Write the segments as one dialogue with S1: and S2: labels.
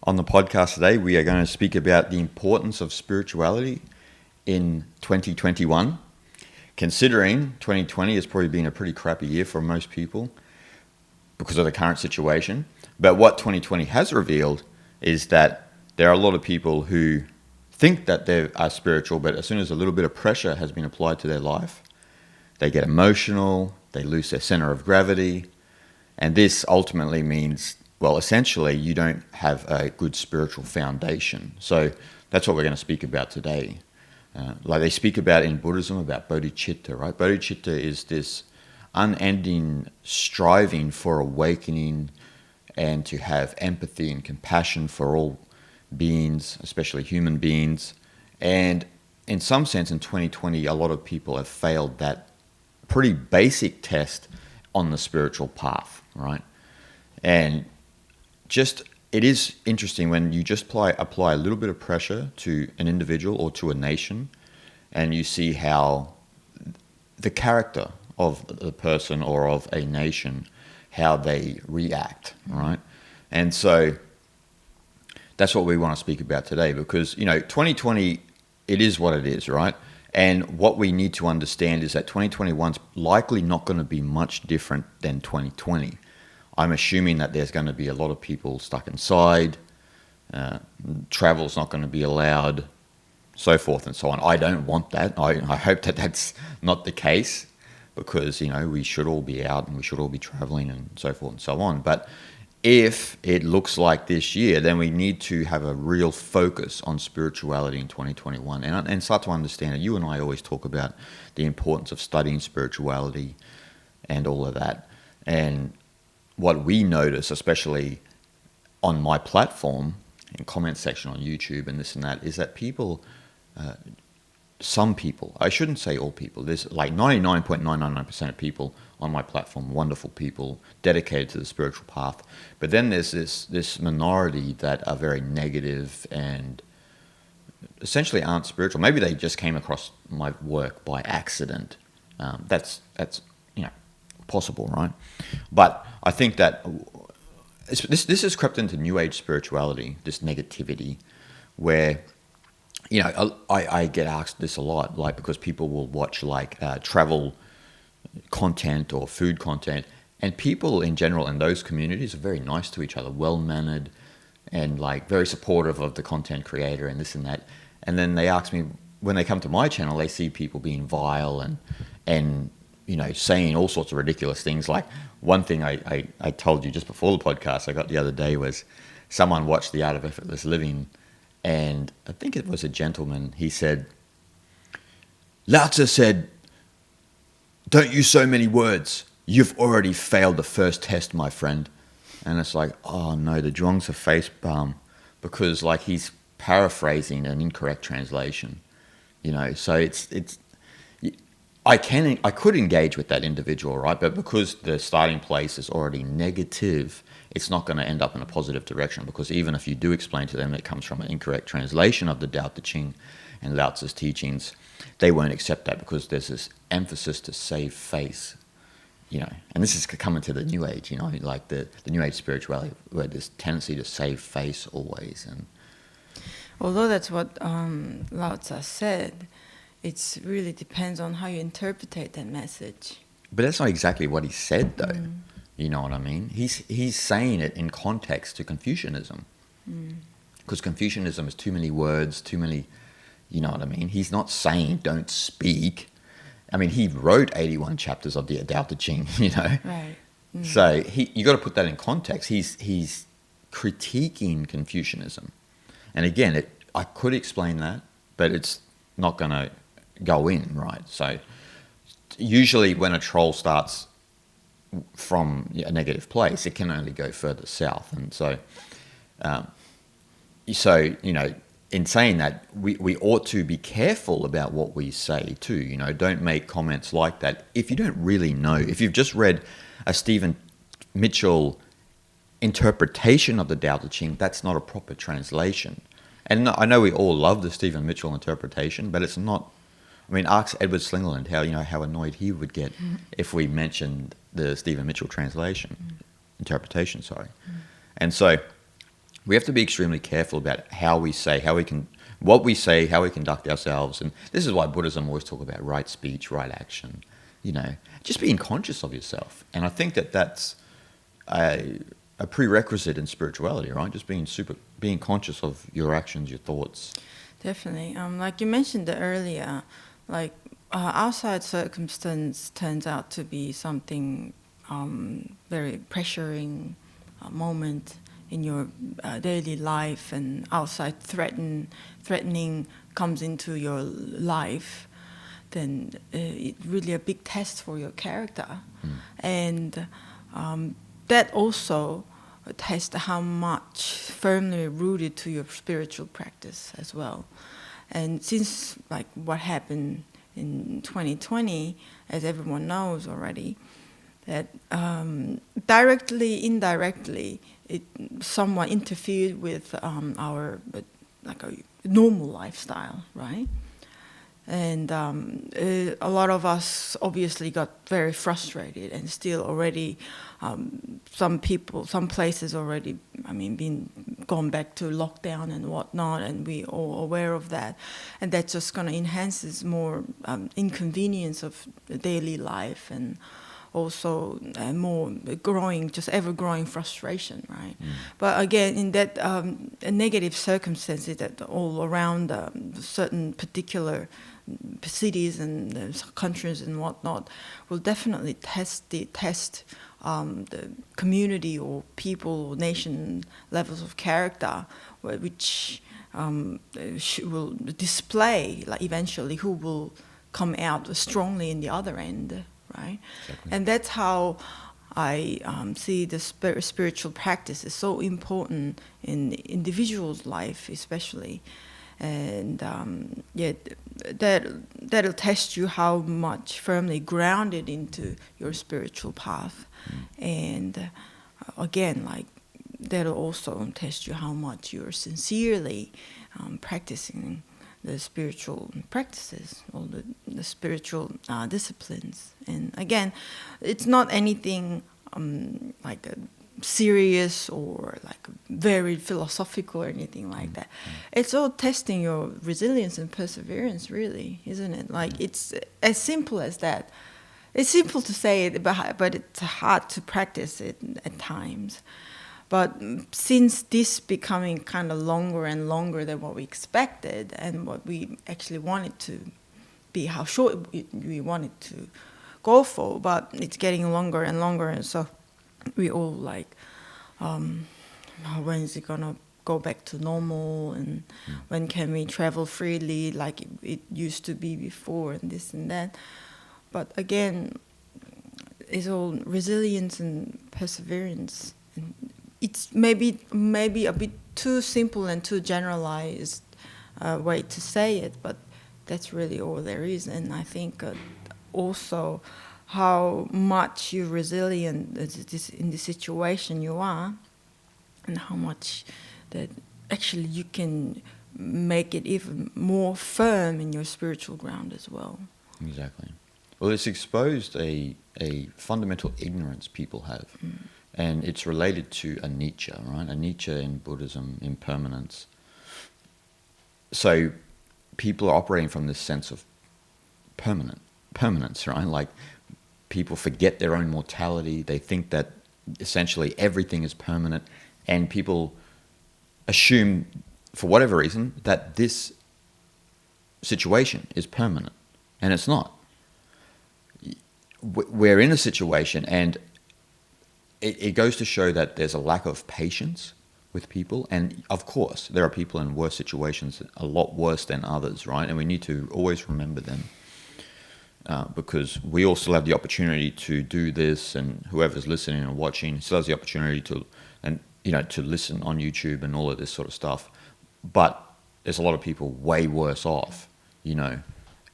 S1: On the podcast today, we are going to speak about the importance of spirituality in 2021. Considering 2020 has probably been a pretty crappy year for most people because of the current situation. But what 2020 has revealed is that there are a lot of people who think that they are spiritual, but as soon as a little bit of pressure has been applied to their life, they get emotional, they lose their center of gravity, and this ultimately means, well, essentially, you don't have a good spiritual foundation. So that's what we're going to speak about today. Like they speak about in Buddhism about Bodhichitta, right? Bodhichitta is this unending striving for awakening and to have empathy and compassion for all beings, especially human beings. And in some sense, in 2020, a lot of people have failed that pretty basic test on the spiritual path, right? And just, it is interesting when you just apply a little bit of pressure to an individual or to a nation, and you see how the character of the person or of a nation, how they react, right? And so that's what we want to speak about today, because, 2020, it is what it is, right? And what we need to understand is that 2021 is likely not going to be much different than 2020. I'm assuming that there's going to be a lot of people stuck inside, travel's not going to be allowed, so forth and so on. I don't want that. I hope that that's not the case, because, we should all be out and we should all be traveling and so forth and so on. But if it looks like this year, then we need to have a real focus on spirituality in 2021 and start to understand it. You and I always talk about the importance of studying spirituality and all of that. And what we notice, especially on my platform, in comment section on YouTube and this and that, is that people, some people, I shouldn't say all people, there's like 99.999% of people on my platform, wonderful people, dedicated to the spiritual path. But then there's this minority that are very negative and essentially aren't spiritual. Maybe they just came across my work by accident. That's possible, right? But I think that this has crept into New Age spirituality, this negativity, where I get asked this a lot, like, because people will watch travel content or food content, and people in general in those communities are very nice to each other, well-mannered, and like very supportive of the content creator and this and that. And then they ask me, when they come to my channel, they see people being vile and saying all sorts of ridiculous things. Like one thing I told you just before the podcast I got the other day was someone watched The Art of Effortless Living, and I think it was a gentleman. He said, Lao Tzu said, "Don't use so many words. You've already failed the first test, my friend." And it's like, oh no, the zhuang's a face palm, because like he's paraphrasing an incorrect translation. So it's I could engage with that individual, right? But because the starting place is already negative, it's not going to end up in a positive direction, because even if you do explain to them it comes from an incorrect translation of the Tao Te Ching and Lao Tzu's teachings, they won't accept that, because there's this emphasis to save face, and this is coming to the New Age, like the New Age spirituality, where there's tendency to save face always. And
S2: although that's what Lao Tzu said, it really depends on how you interpret that message.
S1: But that's not exactly what he said, though. You know what I mean? He's saying it in context to Confucianism. Because Confucianism is too many words, too many, you know what I mean? He's not saying don't speak. I mean, he wrote 81 chapters of the Tao Te Ching,
S2: Right.
S1: So you got to put that in context. He's critiquing Confucianism. And again, I could explain that, but it's not going to go in, right? So usually when a troll starts from a negative place, it can only go further south. And so in saying that, we ought to be careful about what we say too. Don't make comments like that if you don't really know. If you've just read a Stephen Mitchell interpretation of the Tao Te Ching, that's not a proper translation. And I know we all love the Stephen Mitchell interpretation, but it's not. I mean, ask Edward Slingerland how annoyed he would get if we mentioned the Stephen Mitchell interpretation. And so we have to be extremely careful about how we say, what we say, how we conduct ourselves. And this is why Buddhism always talk about right speech, right action, just being conscious of yourself. And I think that that's a prerequisite in spirituality, right? Just being conscious of your actions, your thoughts.
S2: Definitely. Like you mentioned earlier, like outside circumstance turns out to be something very pressuring moment in your daily life, and outside threatening comes into your life, then it's really a big test for your character. And that also tests how much firmly rooted to your spiritual practice as well. And since like what happened in 2020, as everyone knows already, that directly, indirectly, it somewhat interfered with our like a normal lifestyle, right? And a lot of us obviously got very frustrated, and still already some places already, been gone back to lockdown and whatnot, and we all aware of that, and that's just going to enhance more inconvenience of the daily life, and also more ever-growing frustration, right? But again, in that negative circumstances that all around certain particular cities and countries and whatnot will definitely test the community or people or nation levels of character, which will display like eventually who will come out strongly in the other end, right?
S1: Exactly.
S2: And that's how I see the spiritual practice is so important in the individual's life, especially. And that'll test you how much firmly grounded into your spiritual path. And again, like that'll also test you how much you're sincerely practicing the spiritual practices or the spiritual disciplines. And again, it's not anything like a serious or like very philosophical or anything like that. It's all testing your resilience and perseverance, really, isn't it? Like it's as simple as that. It's simple to say it, but it's hard to practice it at times. But since this becoming kind of longer and longer than what we expected and what we actually wanted to be, how short we wanted to go for, but it's getting longer and longer, and so we all like, when is it gonna go back to normal, and when can we travel freely like it used to be before, and this and that. But again, it's all resilience and perseverance. And it's maybe a bit too simple and too generalized way to say it, but that's really all there is. And I think also how much you're resilient in the situation you are, and how much that actually you can make it even more firm in your spiritual ground as well.
S1: Exactly. Well, it's exposed a fundamental ignorance people have. And it's related to anicca, right? Anicca in Buddhism, impermanence. So people are operating from this sense of permanence, right? Like people forget their own mortality. They think that essentially everything is permanent, and people assume, for whatever reason, that this situation is permanent, and it's not. We're in a situation, and it goes to show that there's a lack of patience with people. And of course, there are people in worse situations, a lot worse than others, right? And we need to always remember them, because we all still have the opportunity to do this, and whoever's listening and watching still has the opportunity to listen on YouTube and all of this sort of stuff. But there's a lot of people way worse off,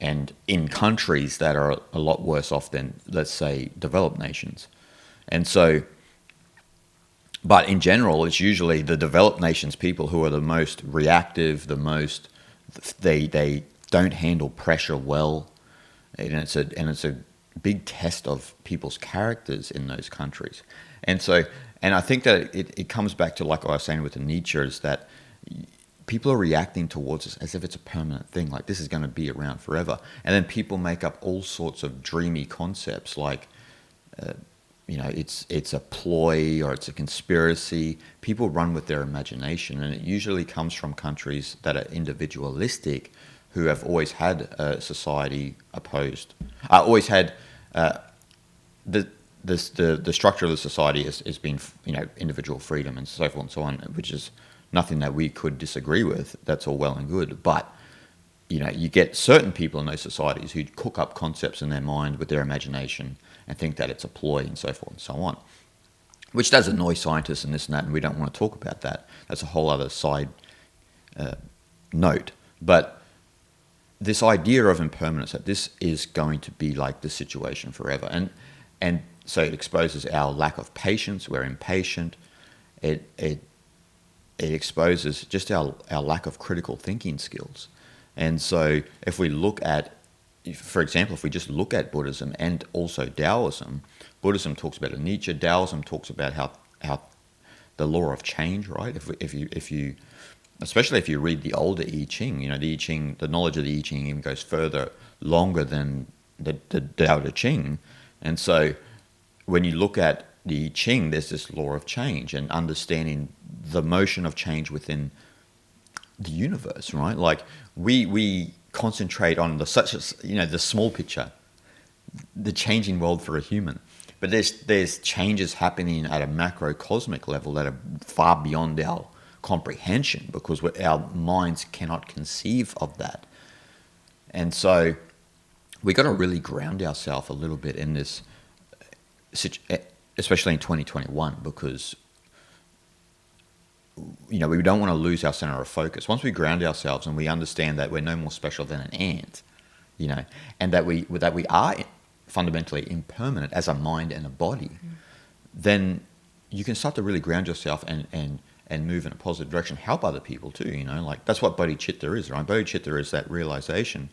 S1: and in countries that are a lot worse off than, let's say, developed nations. And so, but in general, it's usually the developed nations people who are the most reactive, they don't handle pressure well, and it's a big test of people's characters in those countries. And so, And I think that it comes back to, like I was saying with the Nietzsche, is that people are reacting towards us as if it's a permanent thing, like this is going to be around forever. And then people make up all sorts of dreamy concepts like, it's a ploy or it's a conspiracy. People run with their imagination, and it usually comes from countries that are individualistic, who have always had a society opposed, always had the structure of the society has been, individual freedom and so forth and so on, which is nothing that we could disagree with. That's all well and good. But, you get certain people in those societies who cook up concepts in their mind with their imagination and think that it's a ploy and so forth and so on, which does annoy scientists and this and that, and we don't want to talk about that. That's a whole other side note. But this idea of impermanence, that this is going to be like the situation forever. And so it exposes our lack of patience. We're impatient. It exposes just our lack of critical thinking skills. And so if we look at, for example, if we just look at Buddhism and also Taoism, Buddhism talks about a Nietzsche, Taoism talks about how the law of change, right? If you especially if you read the older I Ching, the I Ching, the knowledge of the I Ching even goes longer than the Tao Te Ching. And so when you look at the I Ching, there's this law of change and understanding the motion of change within the universe, right? Like we concentrate on the small picture, the changing world for a human. But there's changes happening at a macrocosmic level that are far beyond our comprehension, because our minds cannot conceive of that. And so we got to really ground ourselves a little bit in this, especially in 2021, because we don't want to lose our center of focus. Once we ground ourselves and we understand that we're no more special than an ant, and that we are fundamentally impermanent as a mind and a body, then you can start to really ground yourself and move in a positive direction, help other people too, like that's what Bodhichitta is, right? Bodhichitta is that realization.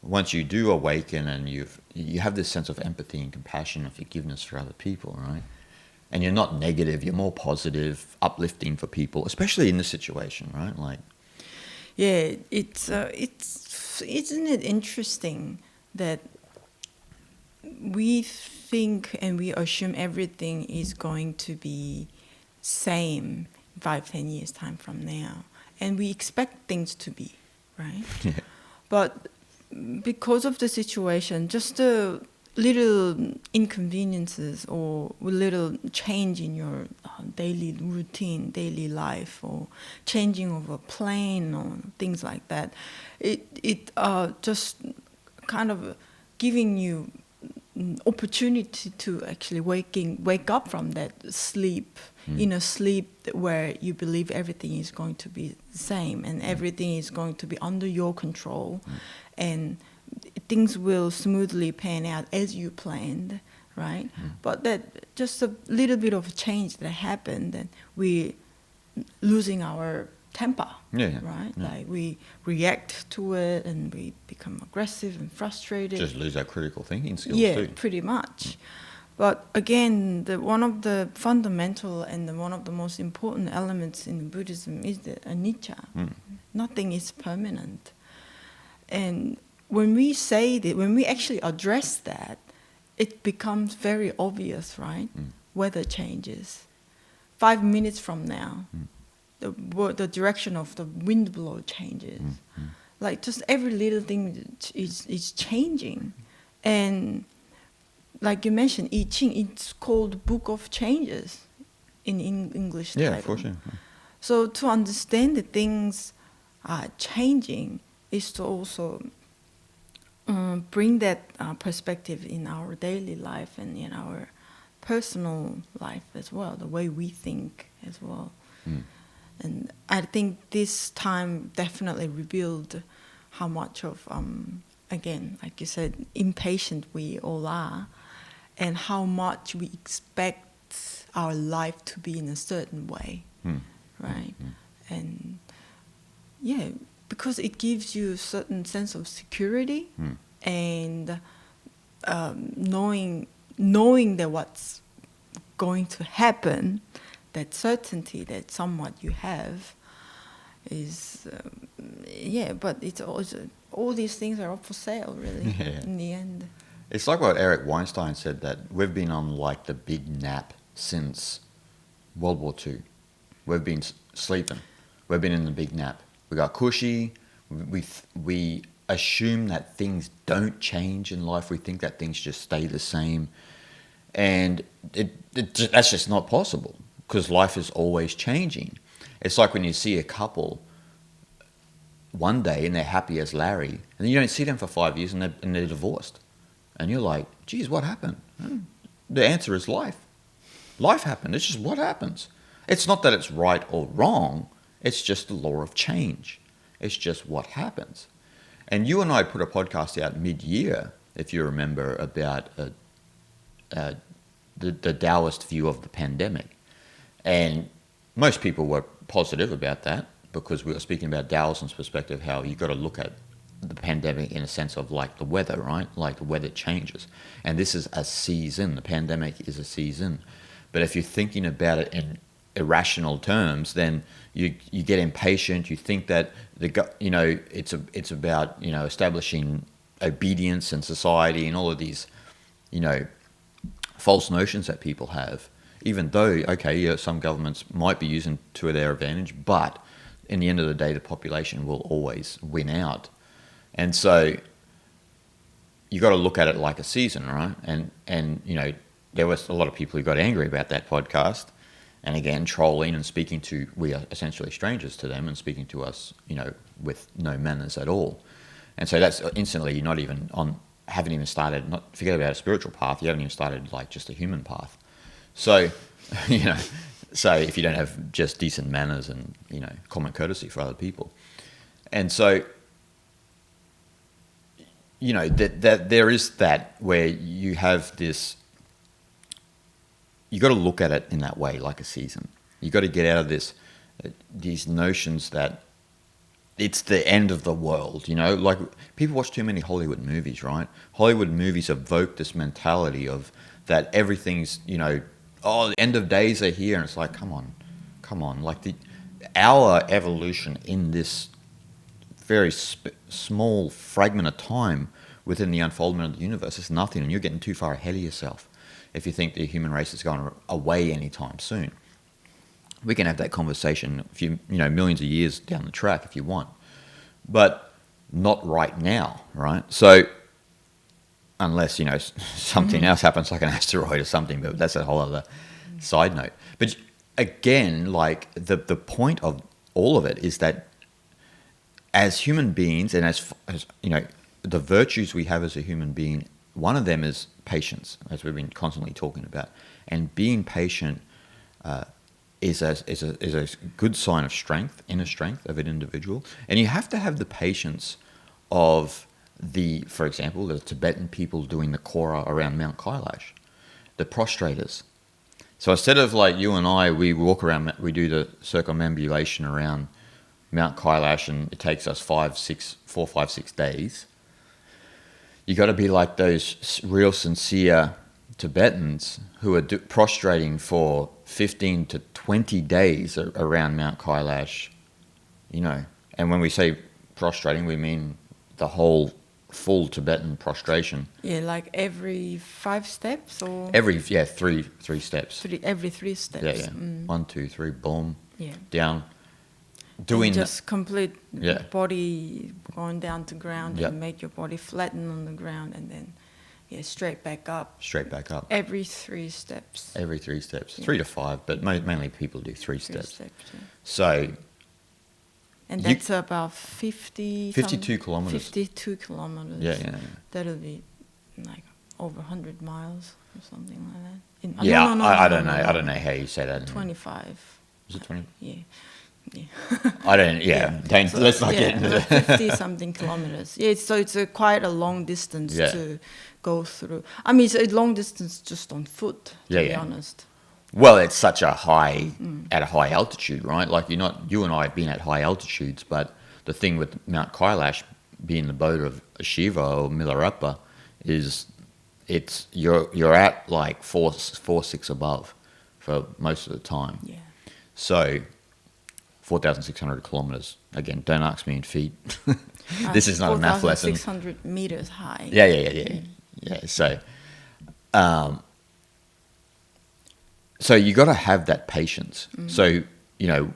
S1: Once you do awaken and you have this sense of empathy and compassion and forgiveness for other people, right? And you're not negative, you're more positive, uplifting for people, especially in this situation, right? Like,
S2: yeah, it's isn't it interesting that we think and we assume everything is going to be same 5-10 years time from now, and we expect things to be right.
S1: yeah.
S2: But because of the situation, just the little inconveniences or little change in your daily routine, daily life, or changing of a plane or things like that, it just kind of giving you opportunity to actually wake up from that sleep, in a sleep where you believe everything is going to be the same and everything is going to be under your control, and things will smoothly pan out as you planned, right? But that just a little bit of change that happened, and we're losing our temper, right? Yeah. Like we react to it and we become aggressive and frustrated.
S1: Just lose our critical thinking skills too.
S2: Yeah, pretty much. But again, one of the fundamental and one of the most important elements in Buddhism is the anicca. Nothing is permanent. And when we say that, when we actually address that, it becomes very obvious, right? Weather changes. 5 minutes from now, the direction of the wind blow changes. Like just every little thing is changing. And like you mentioned, I Ching, it's called Book of Changes in English title.
S1: Yeah, for sure.
S2: So to understand that things are changing is to also bring that perspective in our daily life and in our personal life as well, the way we think as well. And I think this time definitely revealed how much of, again, like you said, impatient we all are, and how much we expect our life to be in a certain way, right? And yeah, because it gives you a certain sense of security and knowing that what's going to happen, that certainty that somewhat you have is, but it's also, all these things are up for sale, really, in the end.
S1: It's like what Eric Weinstein said, that we've been on like the big nap since World War II. We've been sleeping. We've been in the big nap. We got cushy. We assume that things don't change in life. We think that things just stay the same. And that's just not possible, because life is always changing. It's like when you see a couple one day and they're happy as Larry, and then you don't see them for 5 years and they're divorced. And you're like, geez, what happened? The answer is life. Life happened. It's just what happens. It's not that it's right or wrong. It's just the law of change. It's just what happens. And you and I put a podcast out mid-year, if you remember, about the Taoist view of the pandemic. And most people were positive about that, because we were speaking about Taoism's perspective, how you got to look at the pandemic in a sense of like the weather, right? Like the weather changes. And this is a season. The pandemic is a season. But if you're thinking about it in irrational terms, then you get impatient. You think that it's about establishing obedience in society and all of these false notions that people have. Even though some governments might be using to their advantage, but in the end of the day, the population will always win out. And so you got to look at it like a season, right? And there was a lot of people who got angry about that podcast, and again trolling and speaking to, we are essentially strangers to them, and speaking to us with no manners at all. And so that's instantly, you're not even on, haven't even started, not forget about a spiritual path, you haven't even started like just a human path. So so if you don't have just decent manners and common courtesy for other people. And so that there is that, where you have this, you got to look at it in that way, like a season. You got to get out of these notions that it's the end of the world. Like people watch too many Hollywood movies, right? Hollywood movies evoke this mentality of that everything's the end of days are here, and it's like, come on, like our evolution in this very small fragment of time within the unfoldment of the universe is nothing, and you're getting too far ahead of yourself if you think the human race is going away anytime soon. We can have that conversation a few, millions of years down the track if you want, but not right now, right? So unless, something else happens, like an asteroid or something, but that's a whole other side note. But again, like the point of all of it is that as human beings, and as the virtues we have as a human being, one of them is patience, as we've been constantly talking about. And being patient is a good sign of strength, inner strength of an individual. And you have to have the patience of for example, the Tibetan people doing the Kora around Mount Kailash, the prostrators. So instead of like you and I, we walk around, we do the circumambulation around Mount Kailash, and it takes us 4, 5, 6 days. You got to be like those real sincere Tibetans who are prostrating for 15 to 20 days around Mount Kailash, And when we say prostrating, we mean the whole full Tibetan prostration.
S2: Yeah, like every 5 steps, or
S1: three steps.
S2: Every 3 steps.
S1: Yeah. 1, 2, 3, boom.
S2: Yeah.
S1: Down. Doing
S2: just complete body going down to ground, and make your body flatten on the ground, and then straight back up. Every 3 steps.
S1: 3 steps. 3 to 5, but mainly people do 3 steps.
S2: So. And that's about 52
S1: kilometers.
S2: 52 kilometers.
S1: Yeah.
S2: That'll be like over 100 miles or something like that.
S1: I don't know. I don't know how you say that.
S2: 25.
S1: Is it 20?
S2: Yeah.
S1: I don't. Yeah. Let's not get into that.
S2: 50-something kilometers. Yeah. So it's quite a long distance to go through. I mean, it's a long distance just on foot. To be honest.
S1: Well, it's such at a high altitude, right? Like you and I have been at high altitudes, but the thing with Mount Kailash being the abode of Shiva or Milarepa is you're at like 4, 6 above. for most of the time.
S2: Yeah.
S1: So 4,600 kilometers. Again, don't ask me in feet. This is not a math lesson.
S2: 4,600 meters high.
S1: Yeah. So you got to have that patience. So, you know,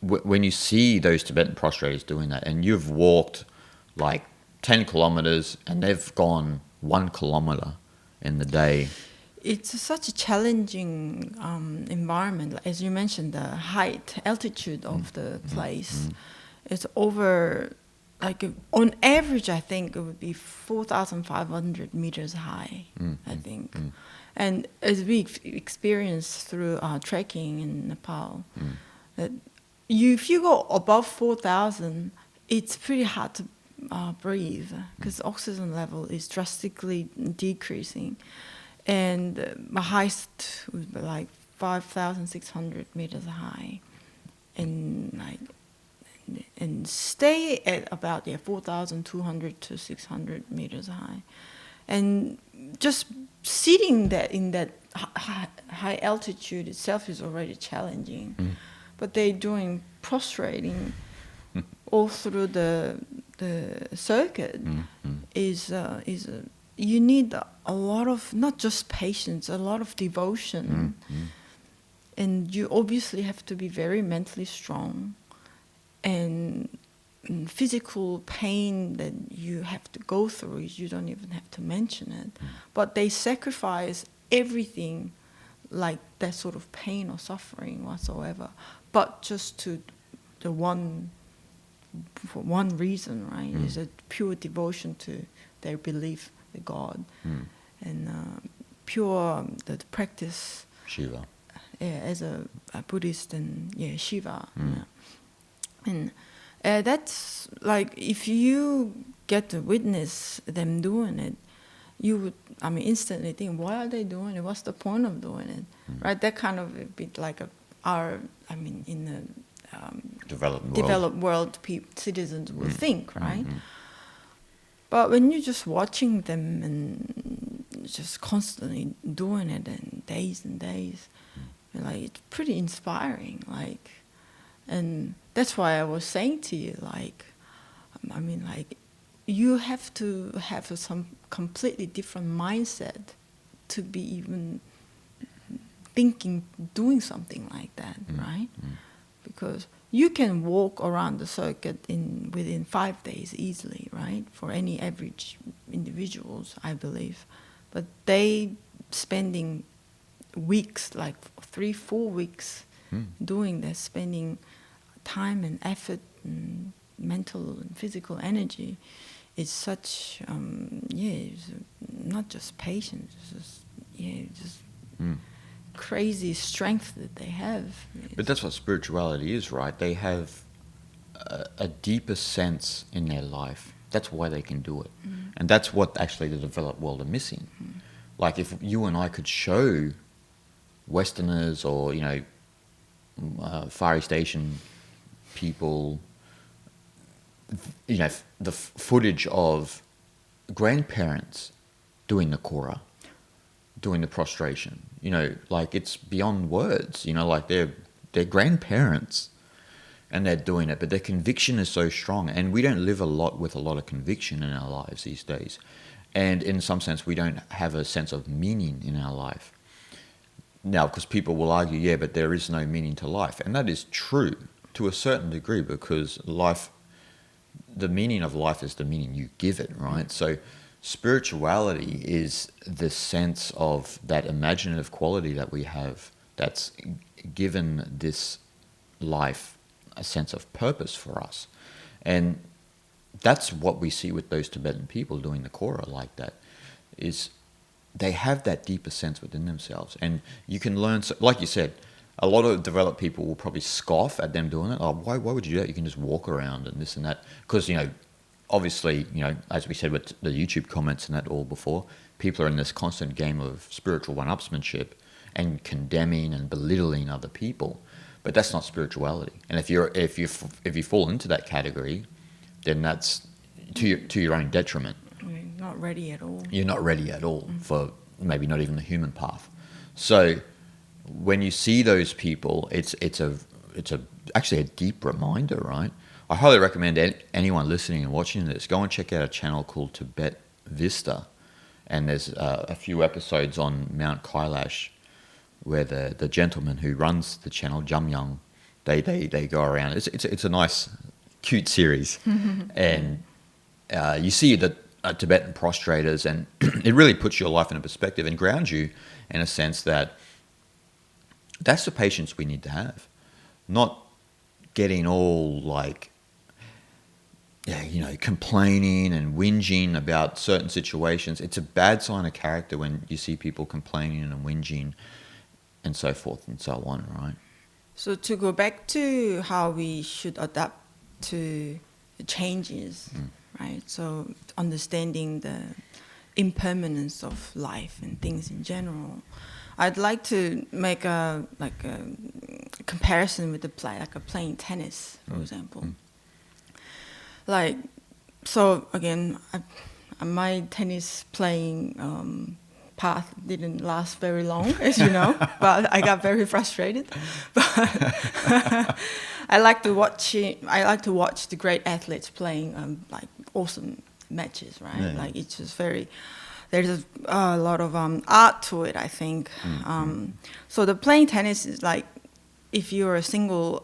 S1: when you see those Tibetan prostrators doing that, and you've walked like 10 kilometers and they've gone 1 kilometer in the day.
S2: It's such a challenging environment. As you mentioned, the altitude of the place. It's over, like, on average, I think it would be 4,500 meters high, I think. And as we experienced through trekking in Nepal, that if you go above 4,000, it's pretty hard to breathe because oxygen level is drastically decreasing. And the highest would be like 5,600 meters high, and stay at about 4,200 to 600 meters high, and just sitting in that high altitude itself is already challenging. But they're doing prostrating all through the circuit. You need a lot of, not just patience, a lot of devotion. And you obviously have to be very mentally strong. And physical pain that you have to go through, you don't even have to mention it. But they sacrifice everything, like that sort of pain or suffering whatsoever, but just for one reason, right? Is a pure devotion to their belief, the God, and pure the practice.
S1: Shiva.
S2: As a Buddhist and Shiva. And that's like, if you get to witness them doing it, you would, instantly think, why are they doing it? What's the point of doing it? Right? That kind of a bit like in the developed world, citizens will think, right? But when you're just watching them and just constantly doing it and days, like, it's pretty inspiring. Like, and that's why I was saying to you, like, you have to have some completely different mindset to be even thinking, doing something like that, right? Because you can walk around the circuit within 5 days easily, right? For any average individuals, I believe. But they spending weeks, like 3-4 weeks doing that, spending time and effort and mental and physical energy. It's such, it's not just patience, just crazy strength that they have.
S1: But that's what spirituality is, right? They have a deeper sense in their life. That's why they can do it. And that's what actually the developed world are missing. Like, if you and I could show Westerners or, Far East Asian people, the footage of grandparents doing the kora, doing the prostration, like, it's beyond words, like they're grandparents and they're doing it, but their conviction is so strong, and we don't live with a lot of conviction in our lives these days. And in some sense, we don't have a sense of meaning in our life. Now, because people will argue, but there is no meaning to life. And that is true to a certain degree, because the meaning of life is the meaning you give it, right? So spirituality is the sense of that imaginative quality that we have that's given this life a sense of purpose for us. And that's what we see with those Tibetan people doing the kora like that, is they have that deeper sense within themselves. And you can learn, like you said, a lot of developed people will probably scoff at them doing it. Oh, why would you do that? You can just walk around and this and that. Because, obviously, as we said with the YouTube comments and that all before, people are in this constant game of spiritual one-upsmanship and condemning and belittling other people. But that's not spirituality. And if you fall into that category, then that's to your own detriment.
S2: You're not ready at all.
S1: You're not ready at all for maybe not even the human path. So when you see those people, it's actually a deep reminder, right? I highly recommend anyone listening and watching this, go and check out a channel called Tibet Vista, and there's a few episodes on Mount Kailash where the gentleman who runs the channel, Jamyang, they go around. It's a nice, cute series, and you see the Tibetan prostrators, and it really puts your life in a perspective and grounds you in a sense that that's the patience we need to have, not getting all like, complaining and whinging about certain situations. It's a bad sign of character when you see people complaining and whinging and so forth and so on, right?
S2: So to go back to how we should adapt to changes, right? So understanding the impermanence of life and things in general. I'd like to make a comparison with playing tennis, for example. Like, so again, my tennis playing path didn't last very long, as you know, but I got very frustrated. But I like to watch the great athletes playing like awesome matches, right?
S1: Yeah.
S2: Like it's just there's a lot of art to it, I think. So the playing tennis is like, if you're a single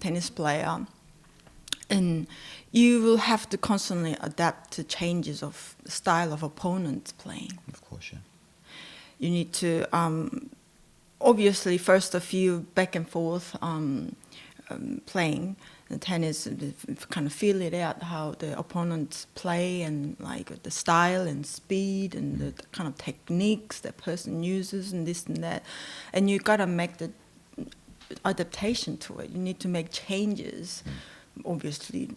S2: tennis player, and you will have to constantly adapt to changes of the style of opponents playing.
S1: Of course, yeah.
S2: You need to, obviously, first a few back and forth playing the tennis, kind of feel it out how the opponents play and like the style and speed and the kind of techniques that person uses and this and that. And you gotta make the adaptation to it. You need to make changes. Obviously,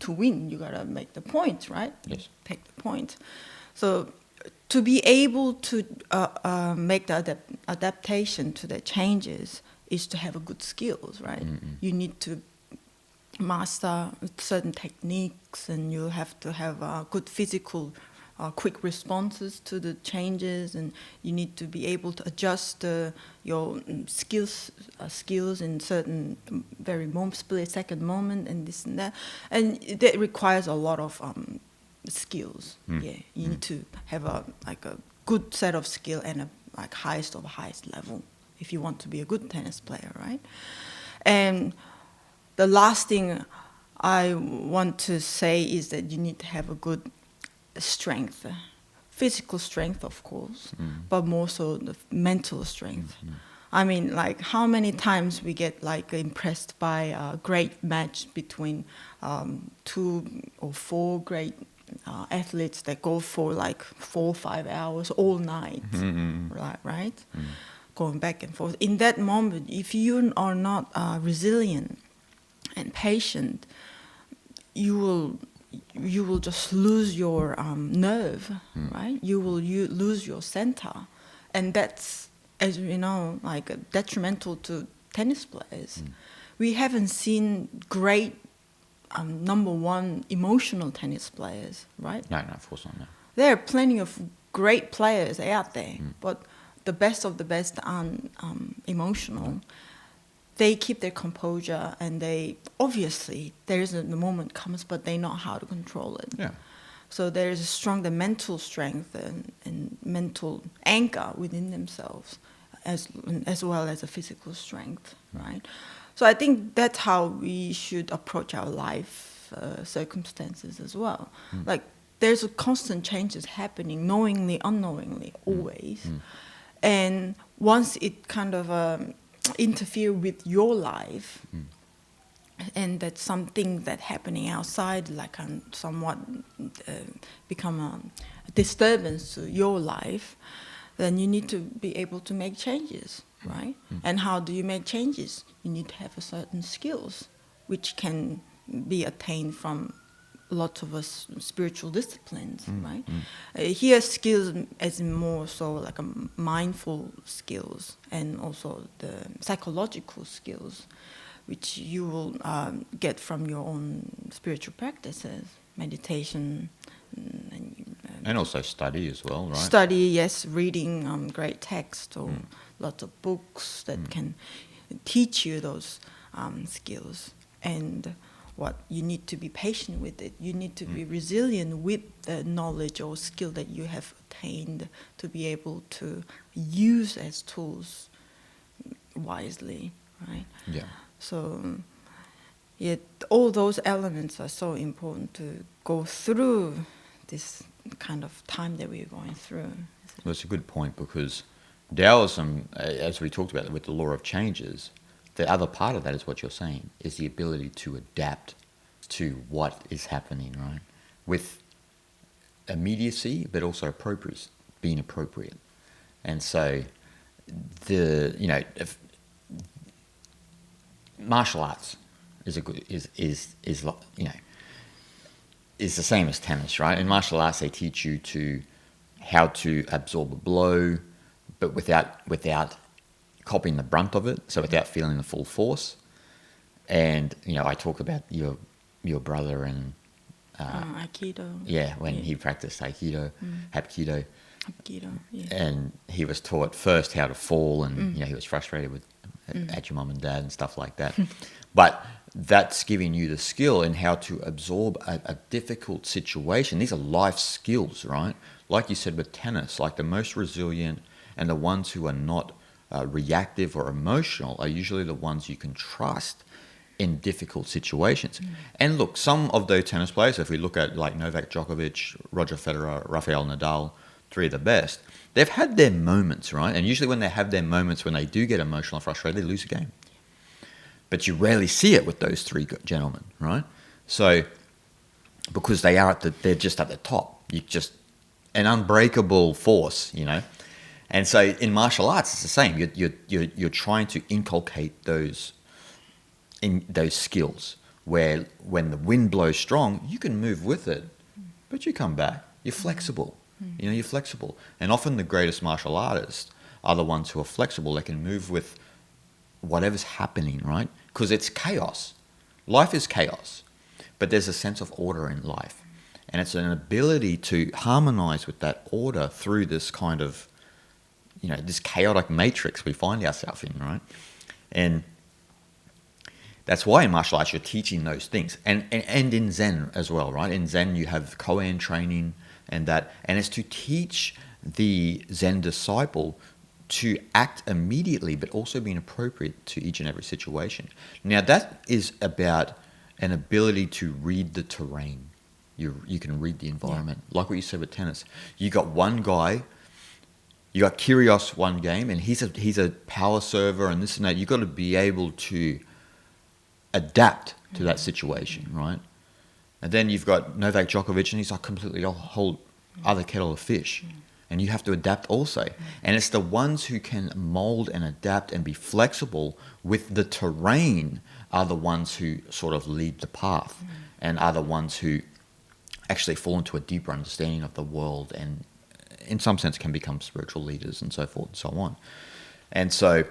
S2: to win, you gotta make the points, right?
S1: Yes.
S2: Take the point. So to be able to make the adaptation to the changes is to have a good skills, right? You need to master certain techniques, and you have to have good physical, quick responses to the changes, and you need to be able to adjust your skills in certain very split-second moment, and this and that, and that requires a lot of skills. Yeah, you need to have a good set of skill and a highest of highest level if you want to be a good tennis player, right? And the last thing I want to say is that you need to have a good strength, physical strength, of course, but more so the mental strength. I mean, like, how many times we get like impressed by a great match between 2 or 4 great athletes that go for like 4 or 5 hours all night, right? Going back and forth. In that moment, if you are not resilient and patient, you will just lose your nerve, right? You will lose your center, and that's, as we know, like detrimental to tennis players. We haven't seen great number one emotional tennis players, right?
S1: No, of course not. No.
S2: There are plenty of great players out there, but the best of the best aren't emotional. They keep their composure, and they obviously the moment comes, but they know how to control it.
S1: Yeah.
S2: So there is a stronger mental strength and mental anchor within themselves, as well as a physical strength, right? So I think that's how we should approach our life circumstances as well. Like, there's a constant changes happening, knowingly, unknowingly, always. And once it kind of interfere with your life, and that's something that happening outside, like somewhat become a disturbance to your life, then you need to be able to make changes, right? And how do you make changes? You need to have a certain skills, which can be attained from lots of us spiritual disciplines, right? Here, skills as in more so like a mindful skills, and also the psychological skills, which you will get from your own spiritual practices, meditation,
S1: And also study as well, right?
S2: Study, yes, reading great text or lots of books that can teach you those skills. And what you need to be patient with it. You need to be resilient with the knowledge or skill that you have attained to be able to use as tools wisely, right?
S1: Yeah.
S2: So, all those elements are so important to go through this kind of time that we're going through.
S1: Well, it's a good point, because Taoism, as we talked about with the law of changes, the other part of that is what you're saying, is the ability to adapt to what is happening, right? With immediacy, but also being appropriate. And so, if martial arts is the same as tennis, right? In martial arts, they teach you how to absorb a blow, but without copying the brunt of it, so without feeling the full force. And I talk about your brother and
S2: Aikido.
S1: Yeah, when he practiced Aikido, Hapkido.
S2: Aikido, yeah.
S1: And he was taught first how to fall, and he was frustrated with at your mum and dad and stuff like that. But that's giving you the skill in how to absorb a difficult situation. These are life skills, right? Like you said with tennis, like the most resilient and the ones who are not reactive or emotional are usually the ones you can trust in difficult situations. And look, some of those tennis players, if we look at like Novak Djokovic, Roger Federer, Rafael Nadal, three of the best, they've had their moments, right? And usually when they have their moments, when they do get emotional and frustrated, they lose a game. But you rarely see it with those three gentlemen, right? So, because they're just at the top. You just an unbreakable force, And so in martial arts, it's the same. You're trying to inculcate those skills where when the wind blows strong, you can move with it, but you come back. You're flexible. You're flexible. And often the greatest martial artists are the ones who are flexible. They can move with whatever's happening, right? Because it's chaos. Life is chaos, but there's a sense of order in life. And it's an ability to harmonize with that order through this kind of, this chaotic matrix we find ourselves in, right? And that's why in martial arts you're teaching those things. And in Zen as well, right? In Zen you have koan training and it's to teach the Zen disciple to act immediately, but also being appropriate to each and every situation. Now that is about an ability to read the terrain. You can read the environment. Yeah. Like what you said with tennis. You got one guy, you got Kyrgios one game, and he's a power server and this and that. You've got to be able to adapt to that situation, right? And then you've got Novak Djokovic, and he's like completely a whole other kettle of fish. And you have to adapt also. And it's the ones who can mold and adapt and be flexible with the terrain are the ones who sort of lead the path and are the ones who actually fall into a deeper understanding of the world and in some sense can become spiritual leaders and so forth and so on. And so,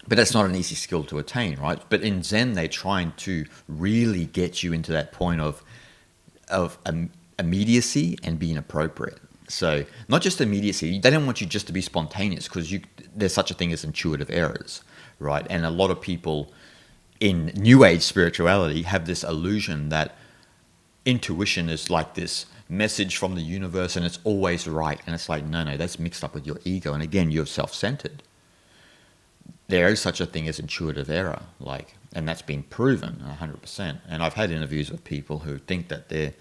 S1: but that's not an easy skill to attain, right? But in Zen, they're trying to really get you into that point of immediacy and being appropriate. So not just immediacy, they don't want you just to be spontaneous because there's such a thing as intuitive errors, right? And a lot of people in New Age spirituality have this illusion that intuition is like this message from the universe and it's always right. And it's like, no, that's mixed up with your ego. And again, you're self-centered. There is such a thing as intuitive error, and that's been proven 100%. And I've had interviews with people who think that they're,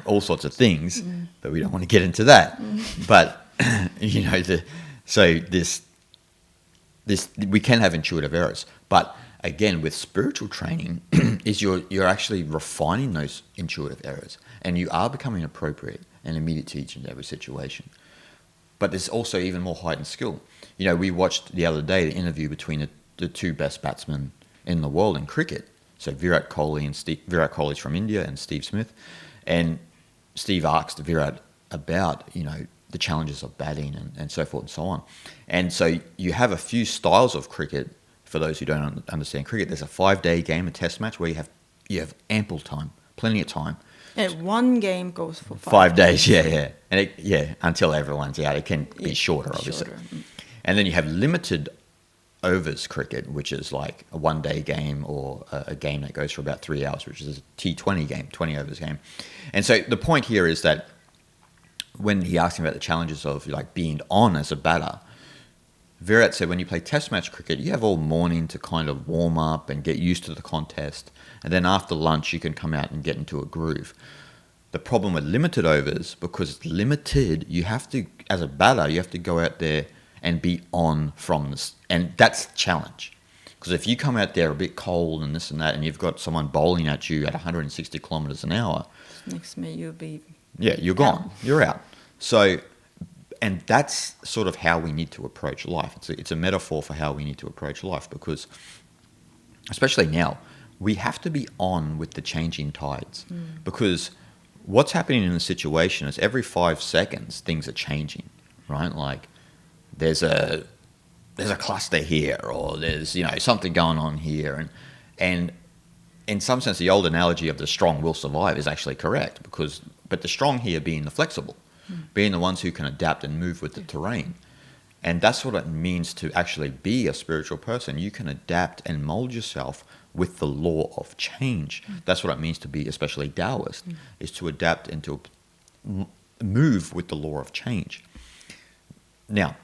S1: all sorts of things, but we don't want to get into that. But, we can have intuitive errors. But again, with spiritual training, is you're actually refining those intuitive errors, and you are becoming appropriate and immediate to each and every situation. But there's also even more heightened skill. We watched the other day the interview between the two best batsmen in the world in cricket. So Virat Kohli's from India and Steve Smith. And Steve asked Virat about, the challenges of batting and so forth and so on. And so you have a few styles of cricket. For those who don't understand cricket, there's a 5-day game, a test match, where you have ample time, plenty of time
S2: And one game goes for
S1: 5 days, yeah. And until everyone's out. It can be shorter, obviously.
S2: Shorter.
S1: And then you have limited overs cricket, which is like a 1 day game or a game that goes for about 3 hours, which is a T20 game, 20 overs game. And so the point here is that when he asked him about the challenges of like being on as a batter, Virat said when you play test match cricket, you have all morning to kind of warm up and get used to the contest. And then after lunch, you can come out and get into a groove. The problem with limited overs, because it's limited, you have to, as a batter, you have to go out there and be on from this. And that's the challenge. Because if you come out there a bit cold and this and that, and you've got someone bowling at you at 160 kilometers an hour,
S2: Next minute you'll be...
S1: Yeah, you're gone. You're out. So, and that's sort of how we need to approach life. It's a metaphor for how we need to approach life, because especially now, we have to be on with the changing tides. Because what's happening in the situation is every 5 seconds, things are changing, right? Like there's a cluster here, or there's, something going on here. And in some sense, the old analogy of the strong will survive is actually correct, but the strong here being the flexible, being the ones who can adapt and move with the terrain. And that's what it means to actually be a spiritual person. You can adapt and mold yourself with the law of change. That's what it means to be especially Taoist, is to adapt and to move with the law of change. Now,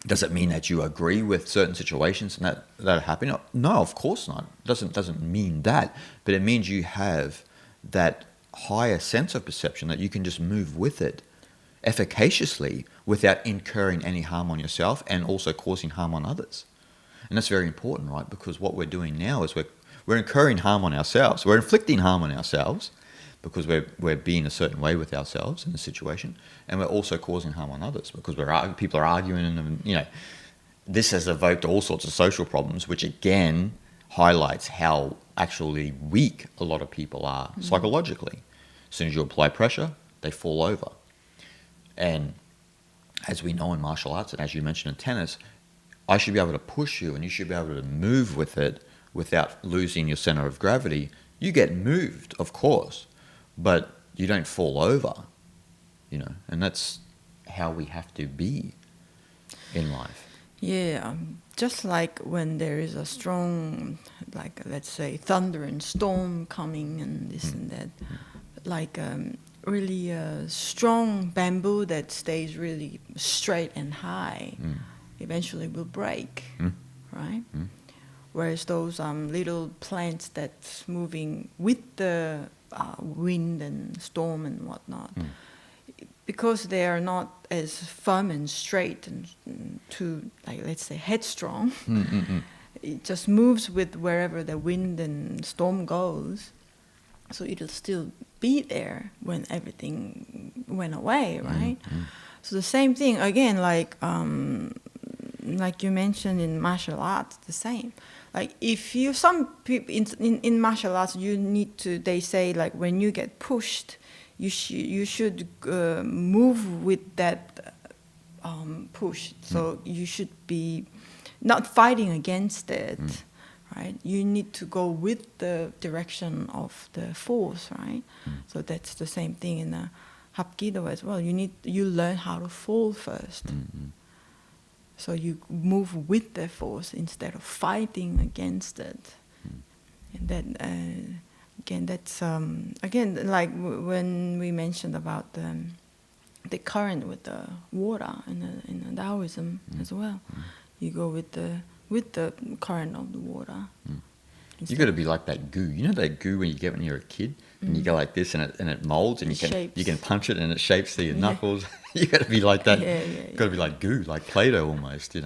S1: does it mean that you agree with certain situations and that are happening? No, of course not. It doesn't mean that. But it means you have that higher sense of perception that you can just move with it efficaciously without incurring any harm on yourself and also causing harm on others. And that's very important, right? Because what we're doing now is we're incurring harm on ourselves. We're inflicting harm on ourselves because we're being a certain way with ourselves in the situation, and we're also causing harm on others because people are arguing, and this has evoked all sorts of social problems, which again highlights how actually weak a lot of people are psychologically. As soon as you apply pressure, they fall over. And as we know in martial arts, and as you mentioned in tennis, I should be able to push you and you should be able to move with it without losing your center of gravity. You get moved, of course, but you don't fall over, and that's how we have to be in life.
S2: Yeah, just like when there is a strong, like let's say thunder and storm coming and this and that, like really strong bamboo that stays really straight and high eventually will break, right? Whereas those little plants that's moving with the wind and storm and whatnot, because they are not as firm and straight and too, like let's say, headstrong, it just moves with wherever the wind and storm goes. So it'll still be there when everything went away, right? So the same thing again, like you mentioned in martial arts, the same. Like if you, some people in martial arts, you need to, they say like when you get pushed, you should move with that push. So you should be not fighting against it, right? You need to go with the direction of the force, right? So that's the same thing in the Hapkido as well. You learn how to fall first. So you move with the force instead of fighting against it. And then again, that's again like when we mentioned about the current with the water in the Taoism as well. You go with the current of the water.
S1: You got to be like that goo. You know that goo when you get when you're a kid and you go like this and it molds and you can punch it and it shapes to your knuckles. You got to be like that. You got to be like goo, like Play-Doh almost,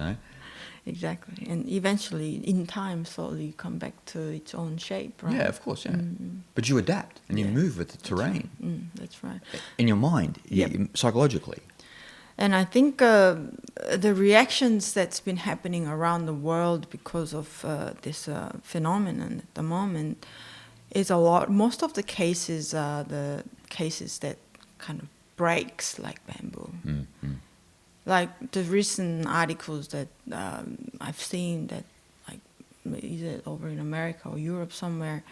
S2: Exactly, and eventually, in time, slowly come back to its own shape, right?
S1: Yeah, of course, yeah. But you adapt and you move with the terrain.
S2: That's right.
S1: In your mind, psychologically.
S2: And I think the reactions that's been happening around the world because of this phenomenon at the moment is a lot. Most of the cases are the cases that kind of breaks like bamboo. Like the recent articles that I've seen that, like, either over in America or Europe somewhere,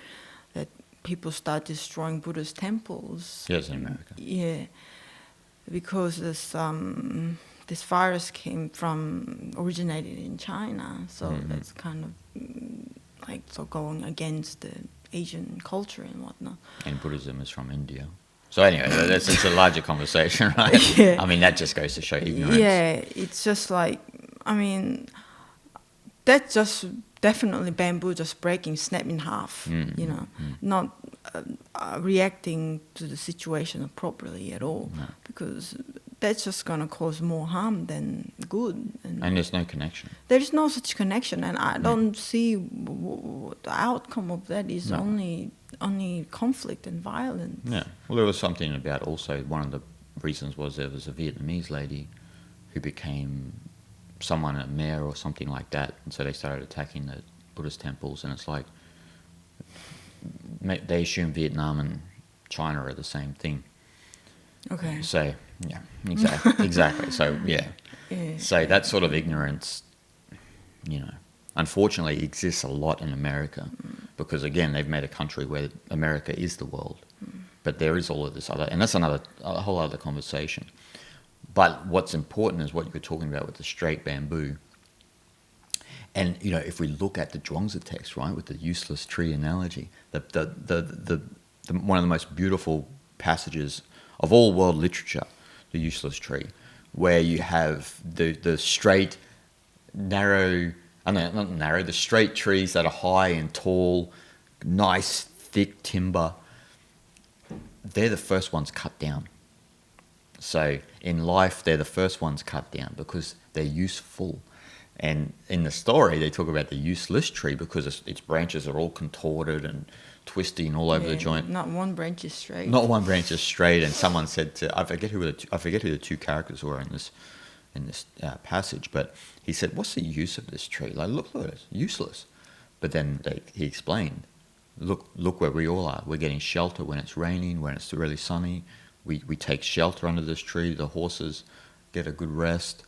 S2: that people start destroying Buddhist temples.
S1: Yes, in America.
S2: Yeah, because this virus originated in China, so that's kind of like going against the Asian culture and whatnot.
S1: And Buddhism is from India. So anyway, it's a larger conversation, right?
S2: Yeah.
S1: I mean, that just goes to show ignorance.
S2: Yeah, it's just like, I mean, that's just definitely bamboo just breaking, snap in half, not reacting to the situation appropriately at all, because that's just going to cause more harm than good.
S1: And there's no connection.
S2: There is no such connection, and I don't see the outcome of that is only conflict and violence.
S1: Yeah. Well, there was something about also, one of the reasons was there was a Vietnamese lady who became someone, a mayor or something like that, and so they started attacking the Buddhist temples, and it's like they assume Vietnam and China are the same thing.
S2: Okay.
S1: So, yeah, exactly. So, yeah. So that sort of ignorance, unfortunately exists a lot in America, because again, they've made a country where America is the world. But there is all of this other, and that's a whole other conversation. But what's important is what you were talking about with the straight bamboo. And if we look at the Zhuangzi text, right, with the useless tree analogy, the one of the most beautiful passages of all world literature, the useless tree, where you have the straight, narrow, not narrow, the straight trees that are high and tall, nice, thick timber. They're the first ones cut down. So in life, they're the first ones cut down because they're useful. And in the story, they talk about the useless tree because its branches are all contorted and twisty and all over the joint.
S2: Not one branch is straight.
S1: Not one branch is straight. And someone said I forget who the two characters were in this passage, but he said, "What's the use of this tree? Like, look at it, it's useless." But then he explained, "Look where we all are. We're getting shelter when it's raining, when it's really sunny. We take shelter under this tree. The horses get a good rest."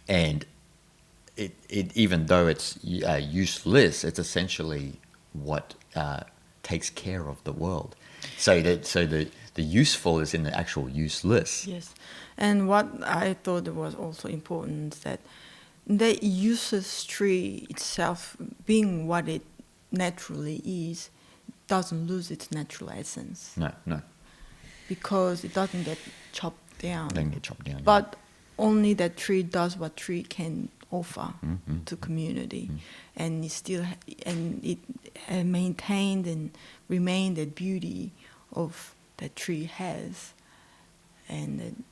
S1: And it even though it's useless, it's essentially what takes care of the world. So the useful is in the actual useless.
S2: Yes, and what I thought was also important that the useless tree itself, being what it naturally is, doesn't lose its natural essence.
S1: No.
S2: Because it doesn't get chopped down.
S1: Doesn't get chopped down.
S2: But only that tree does what tree can offer to community, and it maintained and remained the beauty of that tree has, and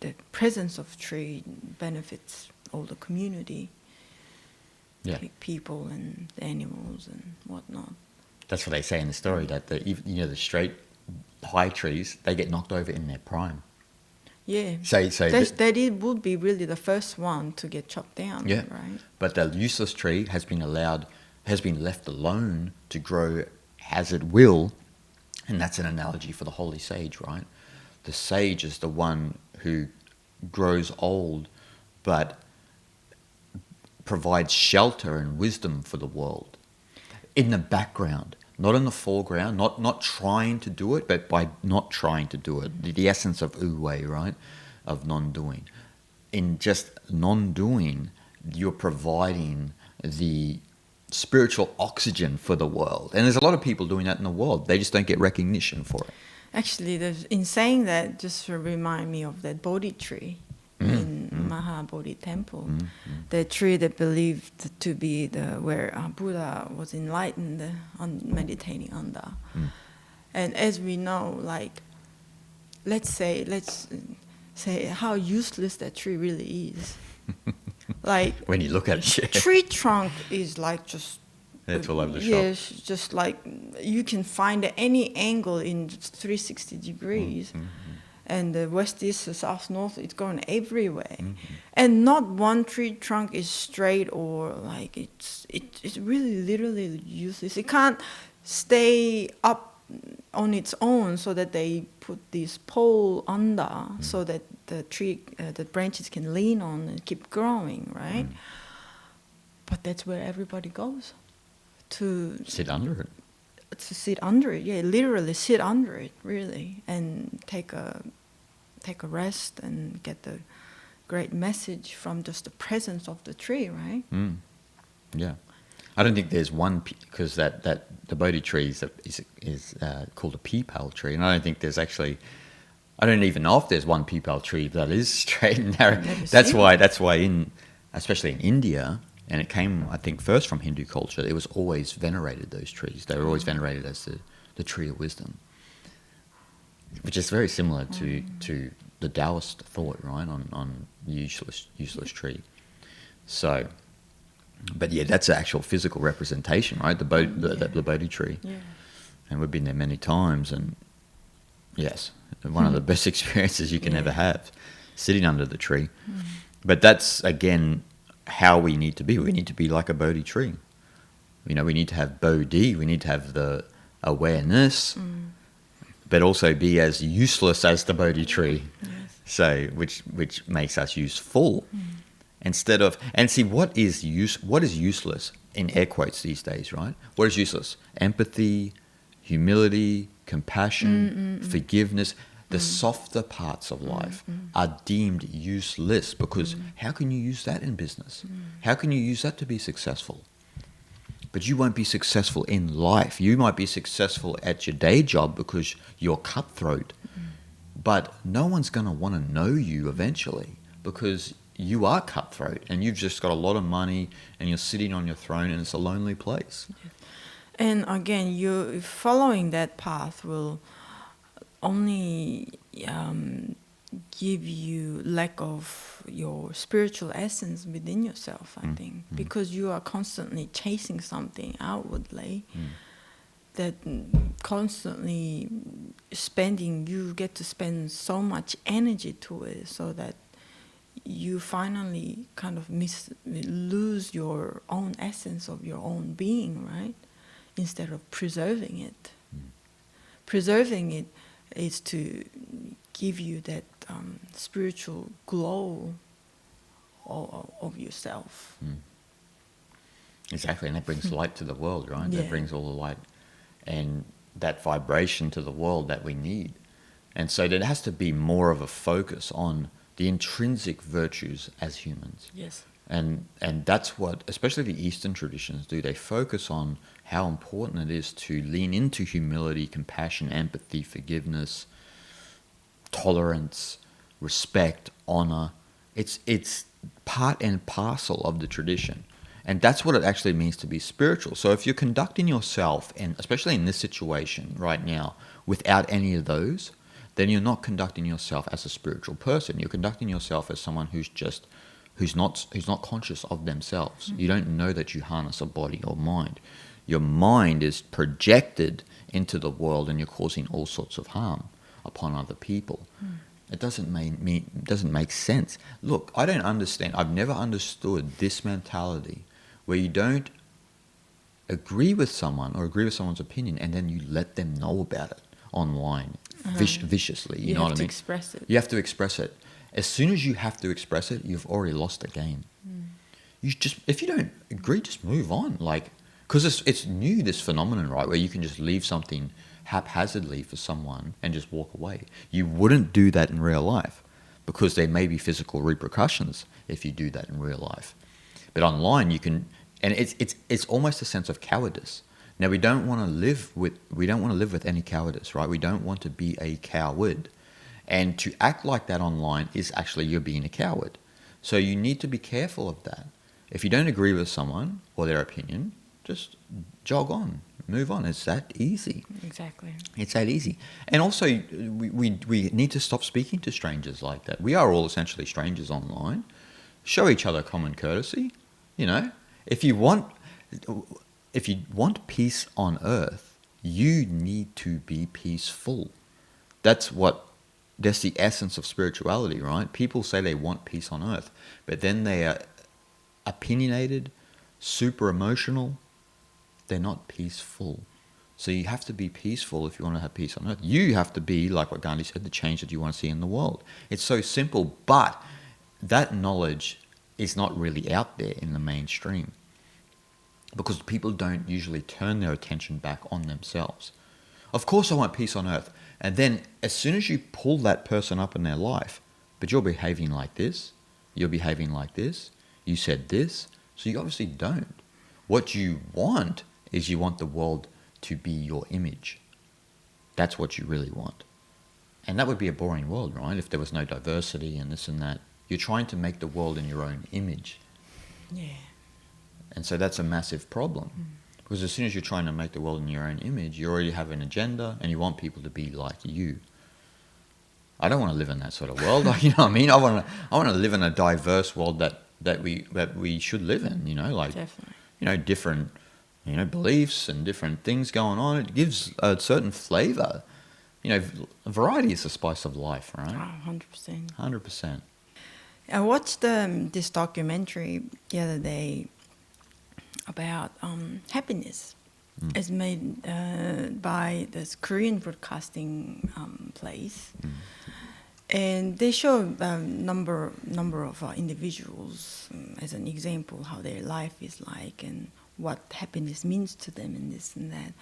S2: the presence of tree benefits all the community, people and animals and whatnot.
S1: That's what they say in the story, that the straight high trees, they get knocked over in their prime.
S2: Yeah, that it would be really the first one to get chopped down. Yeah, right.
S1: But the useless tree has been left alone to grow as it will, and that's an analogy for the holy sage, right? The sage is the one who grows old, but provides shelter and wisdom for the world in the background. Not in the foreground, not trying to do it, but by not trying to do it. The essence of wu-wei, right? Of non-doing. In just non-doing, you're providing the spiritual oxygen for the world. And there's a lot of people doing that in the world. They just don't get recognition for it.
S2: Actually, in saying that, just remind me of that Bodhi tree in Mahabodhi temple. The tree that believed to be where Buddha was enlightened on meditating under. And as we know, like, let's say how useless that tree really is. Like,
S1: when you look at it,
S2: tree trunk is like just
S1: it's all over the shop.
S2: Yes, just like you can find at any angle in 360 degrees. And the west, east, south, north, it's going everywhere. And not one tree trunk is straight or like it's really literally useless. It can't stay up on its own, so that they put this pole under so that the tree, the branches can lean on and keep growing, right? But that's where everybody goes to
S1: sit under it.
S2: to sit under it. Yeah, literally sit under it, really, and take a rest and get the great message from just the presence of the tree, right?
S1: Yeah. I don't think there's one, because that the Bodhi tree is called a peepal tree, and I don't think there's actually, I don't even know if there's one peepal tree that is straight and narrow. That's why especially in India, and it came, I think, first from Hindu culture, it was always venerated, those trees. They were always venerated as the tree of wisdom, which is very similar to the Taoist thought, right, on the useless tree. So, but yeah, that's an actual physical representation, right? The Bodhi tree.
S2: Yeah.
S1: And we've been there many times, and yes, one of the best experiences you can ever have, sitting under the tree. But that's, again, how we need to be. We need to be like a Bodhi tree. We need to have Bodhi, we need to have the awareness, but also be as useless as the Bodhi tree.
S2: Yes.
S1: So, which makes us useful. Instead of, and see, what is useless in air quotes these days, right? What is useless? Empathy, humility, compassion, forgiveness. The softer parts of life are deemed useless, because how can you use that in business? How can you use that to be successful? But you won't be successful in life. You might be successful at your day job because you're cutthroat, but no one's going to want to know you eventually, because you are cutthroat and you've just got a lot of money and you're sitting on your throne and it's a lonely place.
S2: And again, you following that path will only give you lack of your spiritual essence within yourself, I think, because you are constantly chasing something outwardly that constantly you get to spend so much energy to it, so that you finally kind of lose your own essence of your own being, right? Instead of preserving it. Preserving it is to give you that spiritual glow of yourself.
S1: Exactly, and that brings light to the world, right?
S2: Yeah.
S1: That brings all the light and that vibration to the world that we need. And so there has to be more of a focus on the intrinsic virtues as humans.
S2: Yes.
S1: And that's what, especially the Eastern traditions do. They focus on how important it is to lean into humility, compassion, empathy, forgiveness, tolerance, respect, honor. It's part and parcel of the tradition. And that's what it actually means to be spiritual. So if you're conducting yourself, and especially in this situation right now, without any of those, then you're not conducting yourself as a spiritual person. You're conducting yourself as someone who's not conscious of themselves. You don't know that you harness a body or mind. Your mind is projected into the world, and you're causing all sorts of harm upon other people. It doesn't make sense. Look, I don't understand. I've never understood this mentality where you don't agree with someone or agree with someone's opinion, and then you let them know about it online viciously. You know what I mean?
S2: You have to express it.
S1: You have to express it. As soon as you have to express it, you've already lost the game. If you don't agree, just move on. Because it's new, this phenomenon, right, where you can just leave something haphazardly for someone and just walk away. You wouldn't do that in real life, because there may be physical repercussions if you do that in real life. But online, you can, and it's almost a sense of cowardice. Now, we don't want to live with any cowardice, right? We don't want to be a coward. And to act like that online is actually you're being a coward. So you need to be careful of that. If you don't agree with someone or their opinion, just jog on, move on. It's that easy.
S2: Exactly. It's
S1: that easy. And also, we need to stop speaking to strangers like that. We are all essentially strangers online. Show each other common courtesy. If you want peace on earth, you need to be peaceful. That's the essence of spirituality, right? People say they want peace on earth, but then they are opinionated, super emotional. They're not peaceful. So you have to be peaceful if you want to have peace on earth. You have to be, like what Gandhi said, the change that you want to see in the world. It's so simple, but that knowledge is not really out there in the mainstream. because people don't usually turn their attention back on themselves. Of course I want peace on earth. And then as soon as you pull that person up in their life, but you're behaving like this, you're behaving like this, you said this, so you obviously don't. What you want is you want the world to be your image. That's what you really want. And that would be a boring world, right? If there was no diversity and this and that. You're trying to make the world in your own image.
S2: Yeah.
S1: And so that's a massive problem. Because as soon as you're trying to make the world in your own image, you already have an agenda and you want people to be like you. I don't want to live in that sort of world. You know what I mean? I want to live in a diverse world that we should live in, you know, like,
S2: Definitely.
S1: you know, different, you know, beliefs and different things going on. It gives a certain flavor. You know, variety is the spice of life, right?
S2: Oh, 100%.
S1: 100%.
S2: I watched this documentary the other day about happiness. It's made by this Korean broadcasting place, and they show number of individuals as an example how their life is like and what happiness means to them and this and that.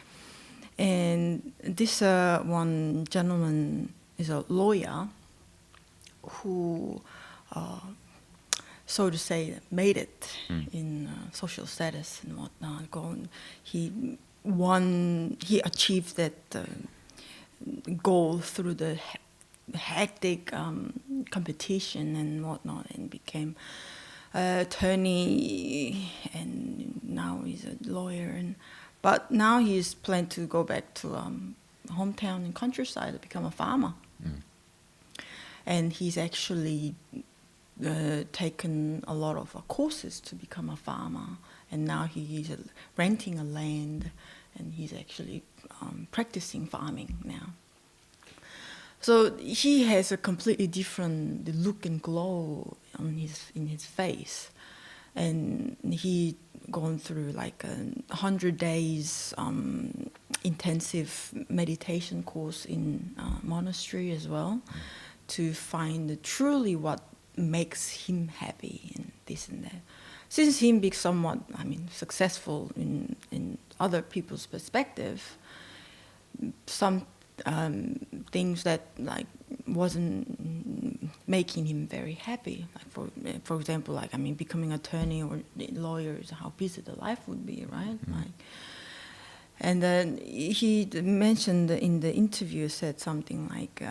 S2: And this one gentleman is a lawyer who, so to say, made it in social status and whatnot. He achieved that goal through the hectic competition and whatnot, and became an attorney, and now he's a lawyer. But now he's planned to go back to hometown and countryside to become a farmer. And he's actually taken a lot of courses to become a farmer. And now he's renting a land, and he's actually practicing farming now. So he has a completely different look and glow in his face. And he gone through like 100 days intensive meditation course in monastery as well, to find truly what makes him happy and this and that. Since him being somewhat, successful in other people's perspective, some things that like wasn't making him very happy. Like for example, like becoming attorney or lawyer is how busy the life would be, right? And then he mentioned in the interview, said something like,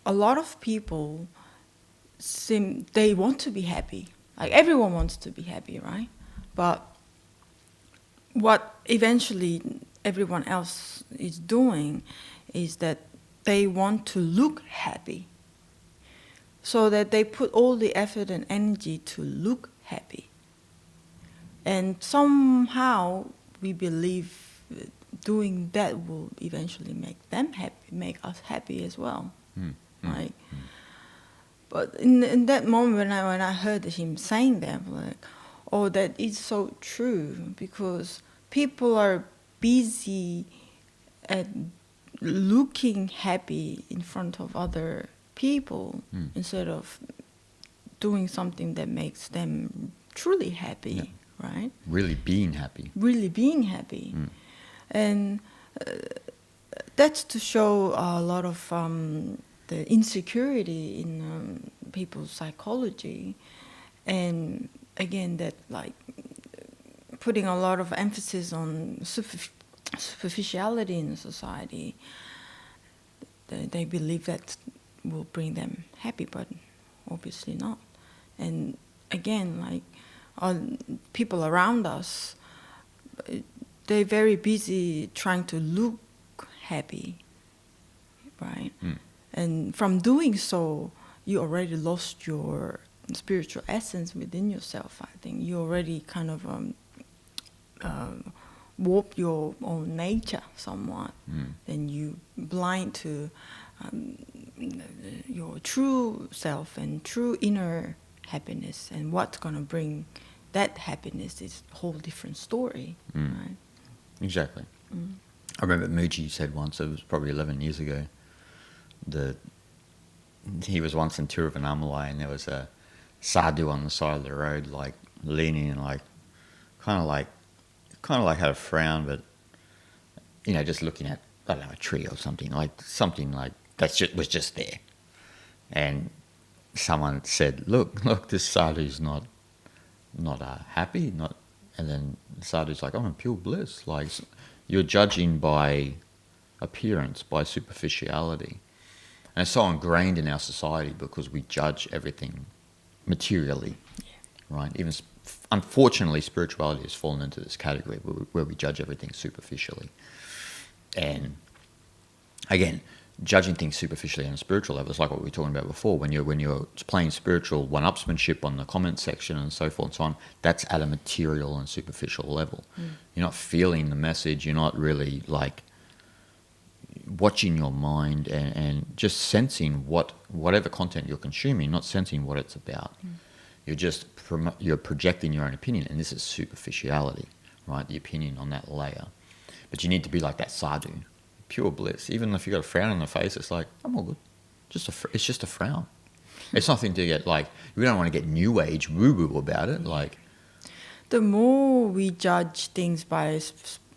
S2: a lot of people they want to be happy. Like everyone wants to be happy, right? But what eventually everyone else is doing is that they want to look happy, so that they put all the effort and energy to look happy. And somehow we believe doing that will eventually make them happy, make us happy as well. Right? But in that moment when I heard him saying that, I'm like, oh, that is so true, because people are busy at looking happy in front of other people instead of doing something that makes them truly happy, right?
S1: Really being happy.
S2: Really being happy. And that's to show a lot of the insecurity in people's psychology. And again, that like putting a lot of emphasis on superficiality in the society. They believe that will bring them happy, but obviously not. And again, like people around us, they're very busy trying to look happy, right? And from doing so, you already lost your spiritual essence within yourself. I think you already kind of warp your own nature somewhat. Then you blind to your true self and true inner happiness, and what's going to bring that happiness is a whole different story. Right?
S1: Exactly. I remember Mooji said once, it was probably 11 years ago, that he was once in Tiruvannamalai and there was a sadhu on the side of the road, like leaning and like kind of like had a frown, but just looking at, I don't know, a tree or something like that was just there. And someone said, look, this sadhu's not happy, and then the sadhu's like, I'm in pure bliss. Like, you're judging by appearance, by superficiality. And it's so ingrained in our society because we judge everything materially, right? Even unfortunately, spirituality has fallen into this category where we judge everything superficially. And again, judging things superficially on a spiritual level is like what we were talking about before. When you're playing spiritual one-upsmanship on the comment section and so forth and so on, that's at a material and superficial level. You're not feeling the message. You're not really like watching your mind and just sensing whatever content you're consuming, not sensing what it's about. You're projecting your own opinion, and this is superficiality, right? The opinion on that layer. But you need to be like that sadhu, pure bliss. Even if you've got a frown on the face, it's like, I'm all good. It's just a frown. It's nothing to get like, we don't want to get new age woo-woo about it. Like,
S2: the more we judge things by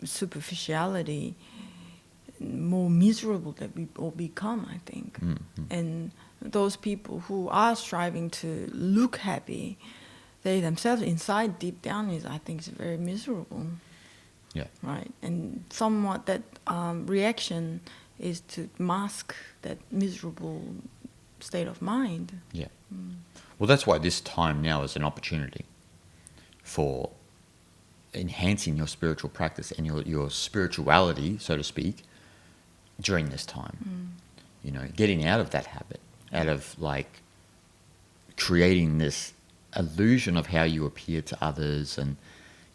S2: superficiality, more miserable that we all become, I think. And those people who are striving to look happy, they themselves inside, deep down, I think, is very miserable.
S1: Yeah.
S2: Right. And somewhat that reaction is to mask that miserable state of mind.
S1: Yeah. Well, that's why this time now is an opportunity for enhancing your spiritual practice and your spirituality, so to speak, during this time. Getting out of that habit, out of like creating this illusion of how you appear to others, and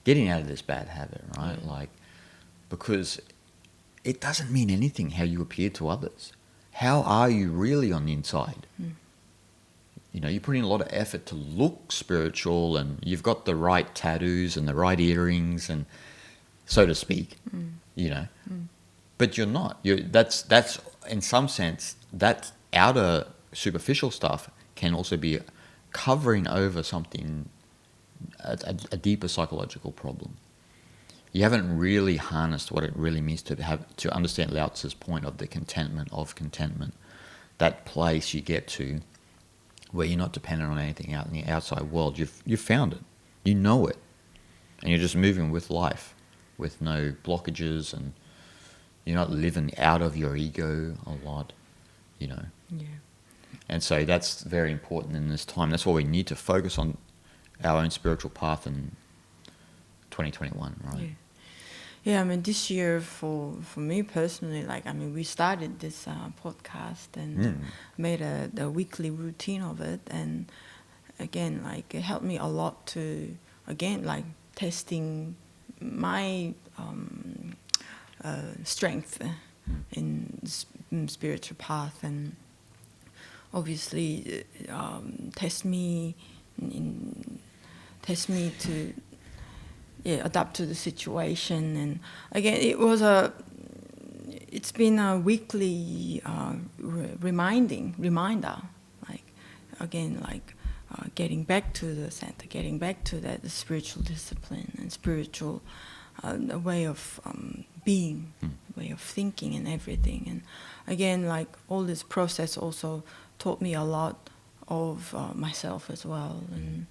S1: getting out of this bad habit, right? Like, because it doesn't mean anything how you appear to others. How are you really on the inside? You put in a lot of effort to look spiritual, and you've got the right tattoos and the right earrings, and so to speak, but you're not. That's in some sense, that outer superficial stuff can also be covering over something, a deeper psychological problem. You haven't really harnessed what it really means to understand Lao Tzu's point of the contentment of contentment, that place you get to where you're not dependent on anything out in the outside world. You've found it, you know it, and you're just moving with life with no blockages, and you're not living out of your ego a lot, Yeah. And so that's very important in this time. That's why we need to focus on our own spiritual path in 2021, right?
S2: Yeah, I mean, this year for me personally, we started this podcast and made a weekly routine of it. And again, it helped me a lot to, testing my strength in spiritual path, and obviously test me to adapt to the situation. And again, it's been a weekly reminder, getting back to the center, getting back to the spiritual discipline and spiritual way of being, way of thinking and everything. And again, all this process also taught me a lot of myself as well, and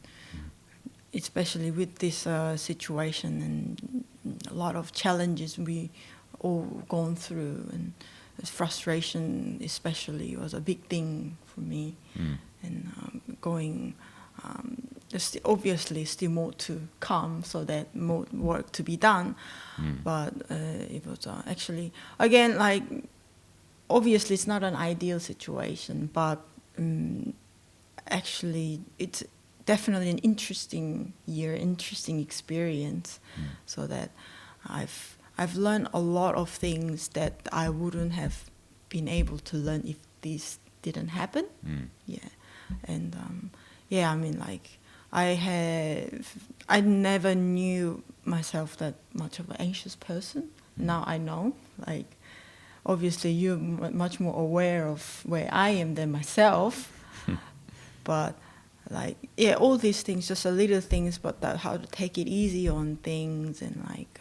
S2: especially with this situation and a lot of challenges we all gone through, and this frustration especially was a big thing for me. And there's obviously still more to come, so that more work to be done. But it was actually, again, obviously it's not an ideal situation, but actually it's definitely an interesting year, interesting experience, so that I've learned a lot of things that I wouldn't have been able to learn if this didn't happen. And I never knew myself that much of an anxious person. Now I know, obviously you're much more aware of where I am than myself, but like, yeah, all these things, just a little things, but how to take it easy on things, and like,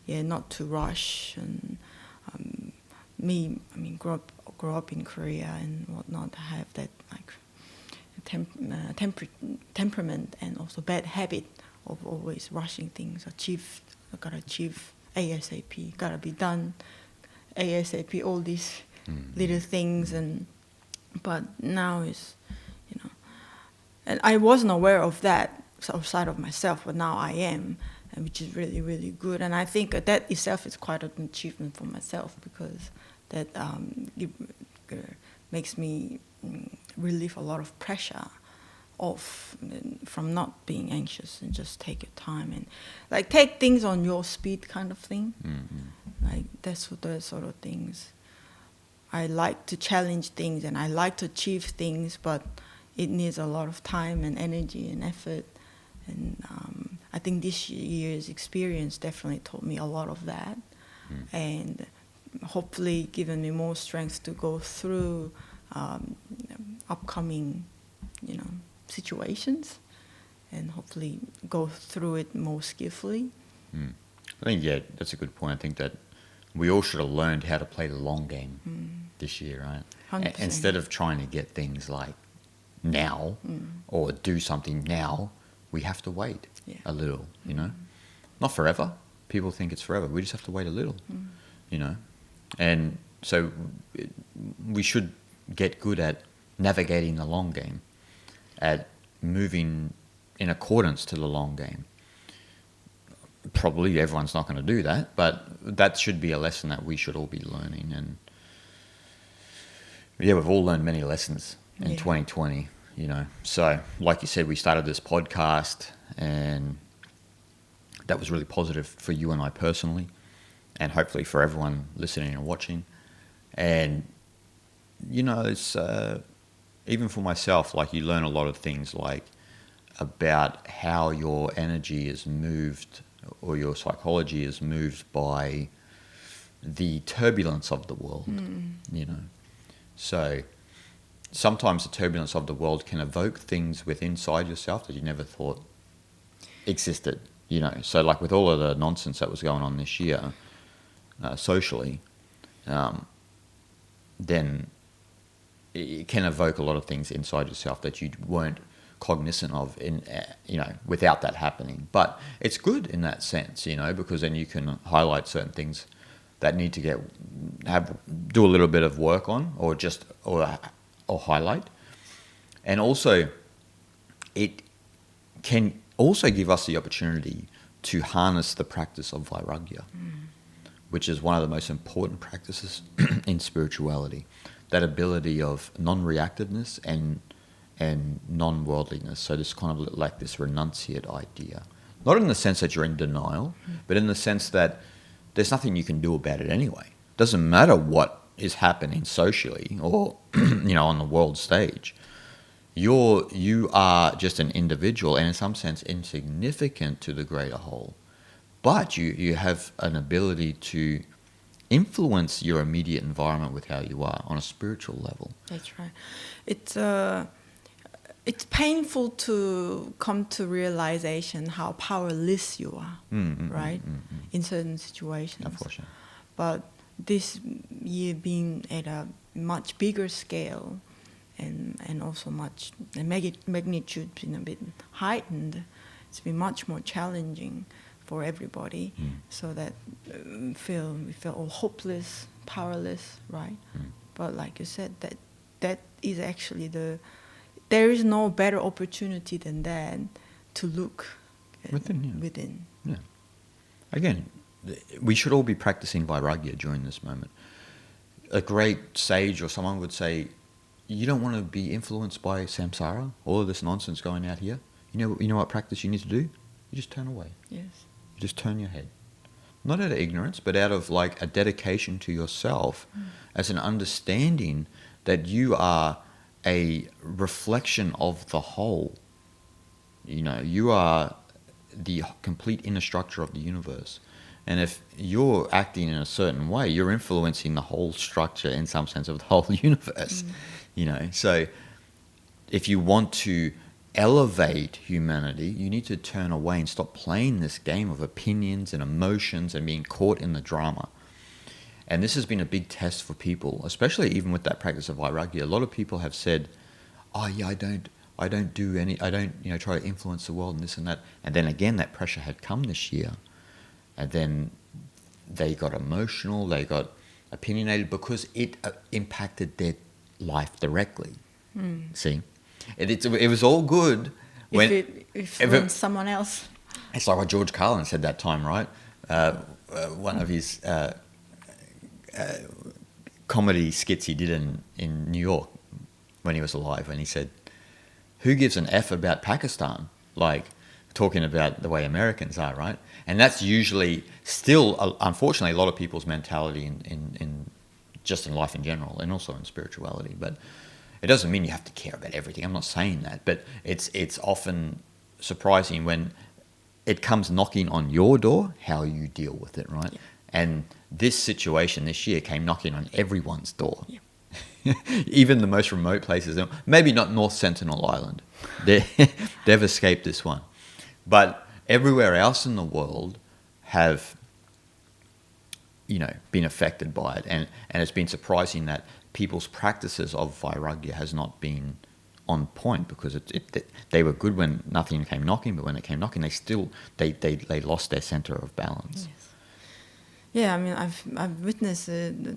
S2: not to rush. And grow up in Korea and whatnot, have that like temperament, and also bad habit of always rushing things. Gotta achieve ASAP, gotta be done ASAP, all these little things. But now is, and I wasn't aware of that outside of myself, but now I am, and which is really, really good. And I think that itself is quite an achievement for myself, because that it makes me relieve a lot of pressure off from not being anxious, and just take your time and like take things on your speed kind of thing. Like that's what the sort of things. I like to challenge things, and I like to achieve things, but it needs a lot of time and energy and effort. And I think this year's experience definitely taught me a lot of that, and hopefully given me more strength to go through upcoming, situations, and hopefully go through it more skillfully.
S1: I think, yeah, that's a good point. I think that we all should have learned how to play the long game this year, right?
S2: 100%.
S1: Instead of trying to get things like now or do something now, we have to wait a little, Not forever. People think it's forever. We just have to wait a little, And so we should get good at navigating the long game, at moving in accordance to the long game. Probably everyone's not going to do that, but that should be a lesson that we should all be learning. And yeah, we've all learned many lessons in 2020, So like you said, we started this podcast, and that was really positive for you and I personally, and hopefully for everyone listening and watching. And, it's even for myself, like you learn a lot of things like about how your energy is moved, or your psychology is moved by the turbulence of the world, So sometimes the turbulence of the world can evoke things within inside yourself that you never thought existed, So like with all of the nonsense that was going on this year, socially, then it can evoke a lot of things inside yourself that you weren't cognizant of without that happening. But it's good in that sense, because then you can highlight certain things that need to do a little bit of work on, or highlight. And also it can also give us the opportunity to harness the practice of vairagya, which is one of the most important practices in spirituality. That ability of non-reactiveness and non-worldliness. So this kind of like this renunciate idea. Not in the sense that you're in denial, but in the sense that there's nothing you can do about it anyway. Doesn't matter what is happening socially or on the world stage. You are just an individual, and in some sense insignificant to the greater whole. But you have an ability to influence your immediate environment with how you are on a spiritual level.
S2: That's right. It's painful to come to realization how powerless you are, right? In certain situations.
S1: Unfortunately.
S2: But this year being at a much bigger scale, and also the magnitude been a bit heightened, it's been much more challenging for everybody, so that we feel all hopeless, powerless, right? But like you said, that is actually there is no better opportunity than that to look within.
S1: Yeah. Again, we should all be practicing vairagya during this moment. A great sage or someone would say, you don't want to be influenced by samsara, all of this nonsense going out here. You know what practice you need to do? You just turn away.
S2: Yes.
S1: Just turn your head. Not out of ignorance, but out of like a dedication to yourself, as an understanding that you are a reflection of the whole. You are the complete inner structure of the universe. And if you're acting in a certain way, you're influencing the whole structure in some sense of the whole universe. So if you want to elevate humanity, you need to turn away and stop playing this game of opinions and emotions and being caught in the drama. And this has been a big test for people, especially even with that practice of vairagya. A lot of people have said, "Oh yeah, I don't try to influence the world and this and that." And then again, that pressure had come this year, and then they got emotional, they got opinionated because it impacted their life directly. See, it was all good when
S2: if someone else.
S1: It's like what George Carlin said that time, right? One of his comedy skits he did in New York when he was alive, and he said, "Who gives an F about Pakistan?" Like talking about the way Americans are, right? And that's usually still, unfortunately, a lot of people's mentality in just in life in general, and also in spirituality. But it doesn't mean you have to care about everything. I'm not saying that, but it's often surprising when it comes knocking on your door, how you deal with it, right? Yeah. And this situation this year came knocking on everyone's door. Yeah. Even the most remote places, maybe not North Sentinel Island. They've escaped this one. But everywhere else in the world have, been affected by it. And it's been surprising that people's practices of vairagya has not been on point, because they were good when nothing came knocking, but when it came knocking, they lost their center of balance.
S2: Yes. Yeah, I mean, I've witnessed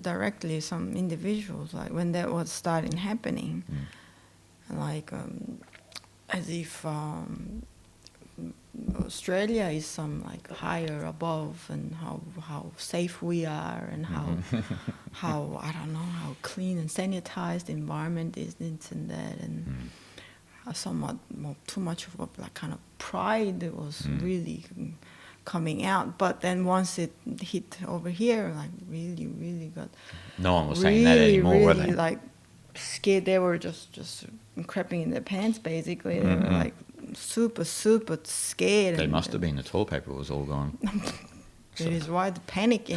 S2: directly some individuals, like when that was starting happening, like as if Australia is some like higher above, and how safe we are, and how I don't know, how clean and sanitized the environment is, this and that, and somewhat too much of a like kind of pride that was really coming out. But then once it hit over here, like really got
S1: no one was saying that anymore, were they?
S2: Like scared. They were just crapping in their pants, basically. They were like super scared.
S1: They must have been. The toilet paper was all gone.
S2: That is why the panic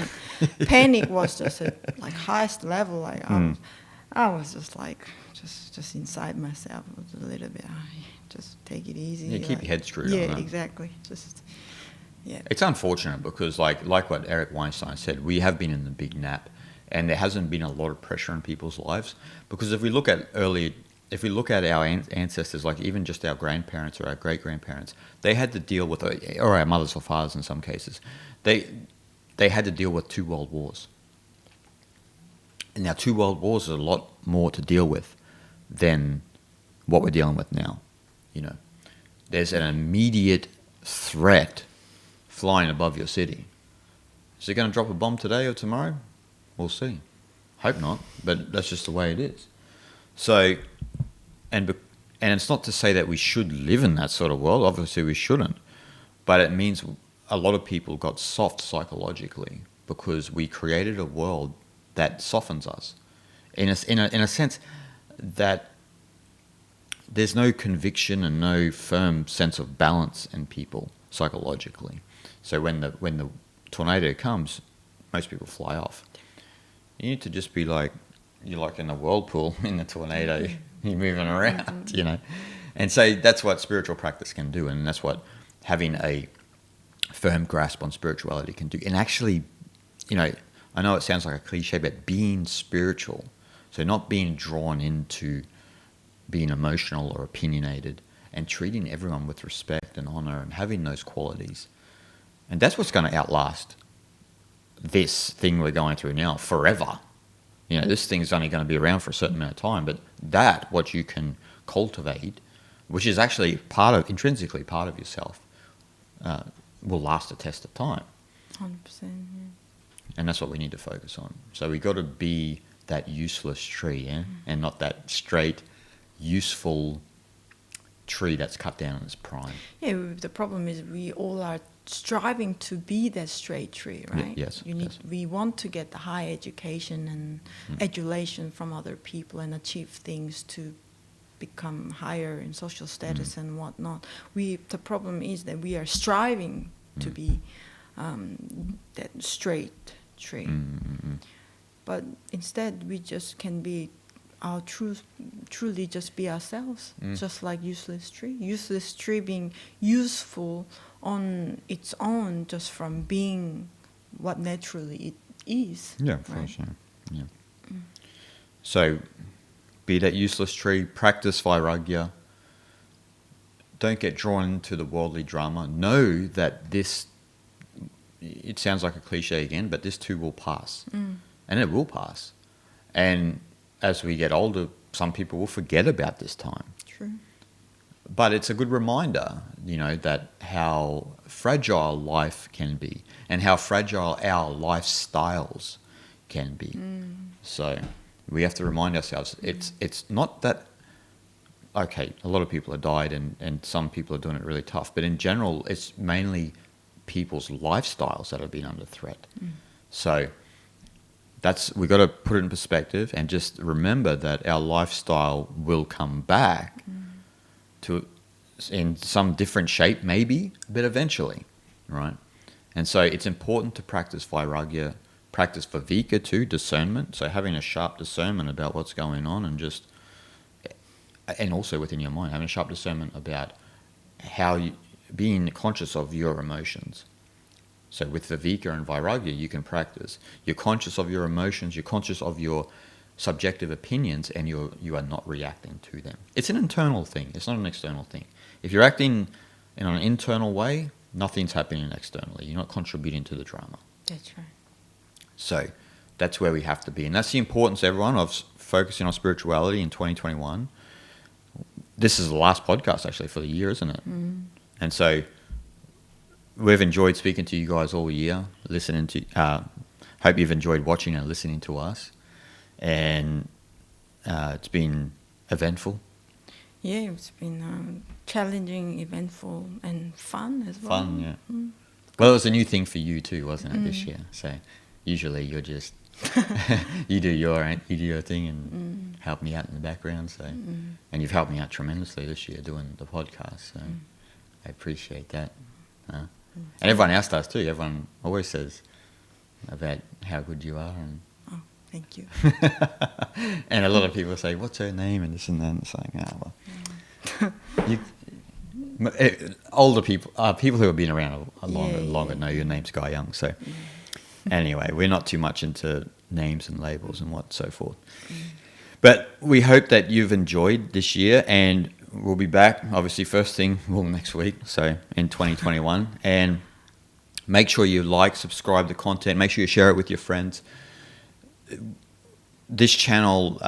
S2: was just at like highest level. Like I was just like just inside myself a little bit. Just take it easy.
S1: Yeah, keep your head screwed on.
S2: Yeah, exactly. Yeah.
S1: It's unfortunate because like what Eric Weinstein said, we have been in the big nap, and there hasn't been a lot of pressure on people's lives. Because if we look at our ancestors, like even just our grandparents or our great-grandparents, they had to deal with, or our mothers or fathers in some cases, they had to deal with 2 world wars. And now 2 world wars is a lot more to deal with than what we're dealing with now. There's an immediate threat flying above your city. Is it going to drop a bomb today or tomorrow? We'll see. Hope not, but that's just the way it is. So, and it's not to say that we should live in that sort of world. Obviously, we shouldn't. But it means a lot of people got soft psychologically because we created a world that softens us, in a sense that there's no conviction and no firm sense of balance in people psychologically. So when the tornado comes, most people fly off. You need to just be like, you're like in a whirlpool in the tornado, you're moving around, And so that's what spiritual practice can do, and that's what having a firm grasp on spirituality can do. And actually, I know it sounds like a cliche, but being spiritual, so not being drawn into being emotional or opinionated, and treating everyone with respect and honor and having those qualities. And that's what's going to outlast this thing we're going through now forever. This thing's only going to be around for a certain amount of time, but what you can cultivate, which is actually intrinsically part of yourself, will last the test of time.
S2: 100%, yeah.
S1: And that's what we need to focus on. So we got to be that useless tree, and not that straight, useful tree that's cut down in its prime. Yeah,
S2: the problem is we all are striving to be that straight tree, right?
S1: Yes.
S2: We want to get the high education and adulation from other people and achieve things to become higher in social status and whatnot. The problem is that we are striving to be that straight tree. But instead we just can be our truly just be ourselves, just like useless tree. Useless tree being useful on its own, just from being what naturally it is.
S1: Yeah, of
S2: right?
S1: course. Yeah. So, be that useless tree. Practice vairagya. Don't get drawn into the worldly drama. Know that this, it sounds like a cliche again, but this too will pass. And it will pass. And as we get older, some people will forget about this time.
S2: True.
S1: But it's a good reminder, that how fragile life can be and how fragile our lifestyles can be. So we have to remind ourselves, it's not that, okay, a lot of people have died and some people are doing it really tough, but in general, it's mainly people's lifestyles that have been under threat. So we've got to put it in perspective and just remember that our lifestyle will come back in some different shape maybe, but eventually, right? And so it's important to practice vairagya, practice viveka too, discernment, so having a sharp discernment about what's going on and also within your mind, having a sharp discernment about being conscious of your emotions. So with viveka and vairagya, you can practice. You're conscious of your emotions, you're conscious of your subjective opinions, and you are not reacting to them. It's an internal thing, it's not an external thing. If you're acting in an internal way, nothing's happening externally. You're not contributing to the drama.
S2: That's right.
S1: So that's where we have to be. And that's the importance, everyone, of focusing on spirituality in 2021. This is the last podcast, actually, for the year, isn't it? And so we've enjoyed speaking to you guys all year, listening to... hope you've enjoyed watching and listening to us. And it's been eventful.
S2: Yeah, it's been challenging, eventful, and fun as well.
S1: Fun, yeah. Well, it was a new thing for you too, wasn't it, this year? So usually you're just... you do your thing and help me out in the background. So, and you've helped me out tremendously this year doing the podcast. So I appreciate that. And everyone else does too. Everyone always says about how good you are. And
S2: oh, thank you.
S1: and a lot of people say, "What's her name?" and this and that. And it's like, older people, people who have been around longer know your name's Guy Young. So. Anyway, we're not too much into names and labels and what so forth. But we hope that you've enjoyed this year, and we'll be back, obviously, first thing, next week, so in 2021. And make sure you subscribe to content. Make sure you share it with your friends. This channel,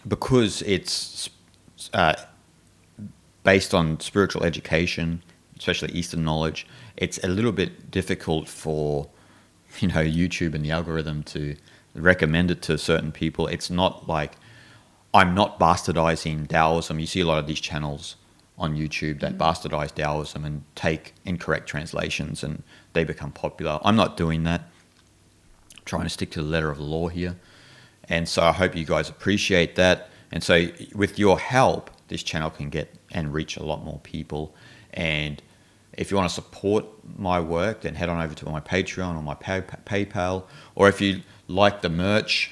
S1: because it's based on spiritual education, especially Eastern knowledge, it's a little bit difficult for YouTube and the algorithm to recommend it to certain people. It's not like I'm not bastardizing Taoism. You see a lot of these channels on YouTube that bastardize Taoism and take incorrect translations and they become popular. I'm not doing that. I'm trying to stick to the letter of the law here. And so I hope you guys appreciate that. And so with your help, this channel can get and reach a lot more people. And if you want to support my work, then head on over to my Patreon or my PayPal. Or if you like the merch,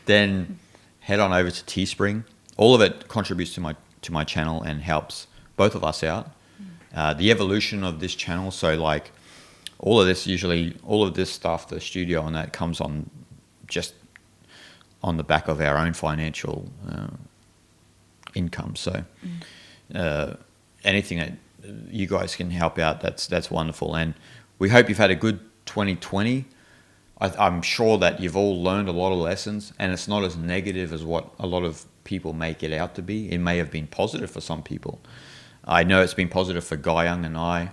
S1: then head on over to Teespring. All of it contributes to my channel and helps both of us out. The evolution of this channel, so like all of this stuff, the studio and that comes on just on the back of our own financial income. So anything that you guys can help out, that's wonderful. And we hope you've had a good 2020. I'm sure that you've all learned a lot of lessons, and it's not as negative as what a lot of people make it out to be. It may have been positive for some people. I know it's been positive for Guy Young and I.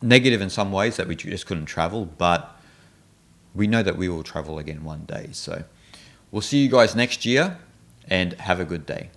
S1: Negative in some ways that we just couldn't travel, but we know that we will travel again one day. So we'll see you guys next year, and have a good day.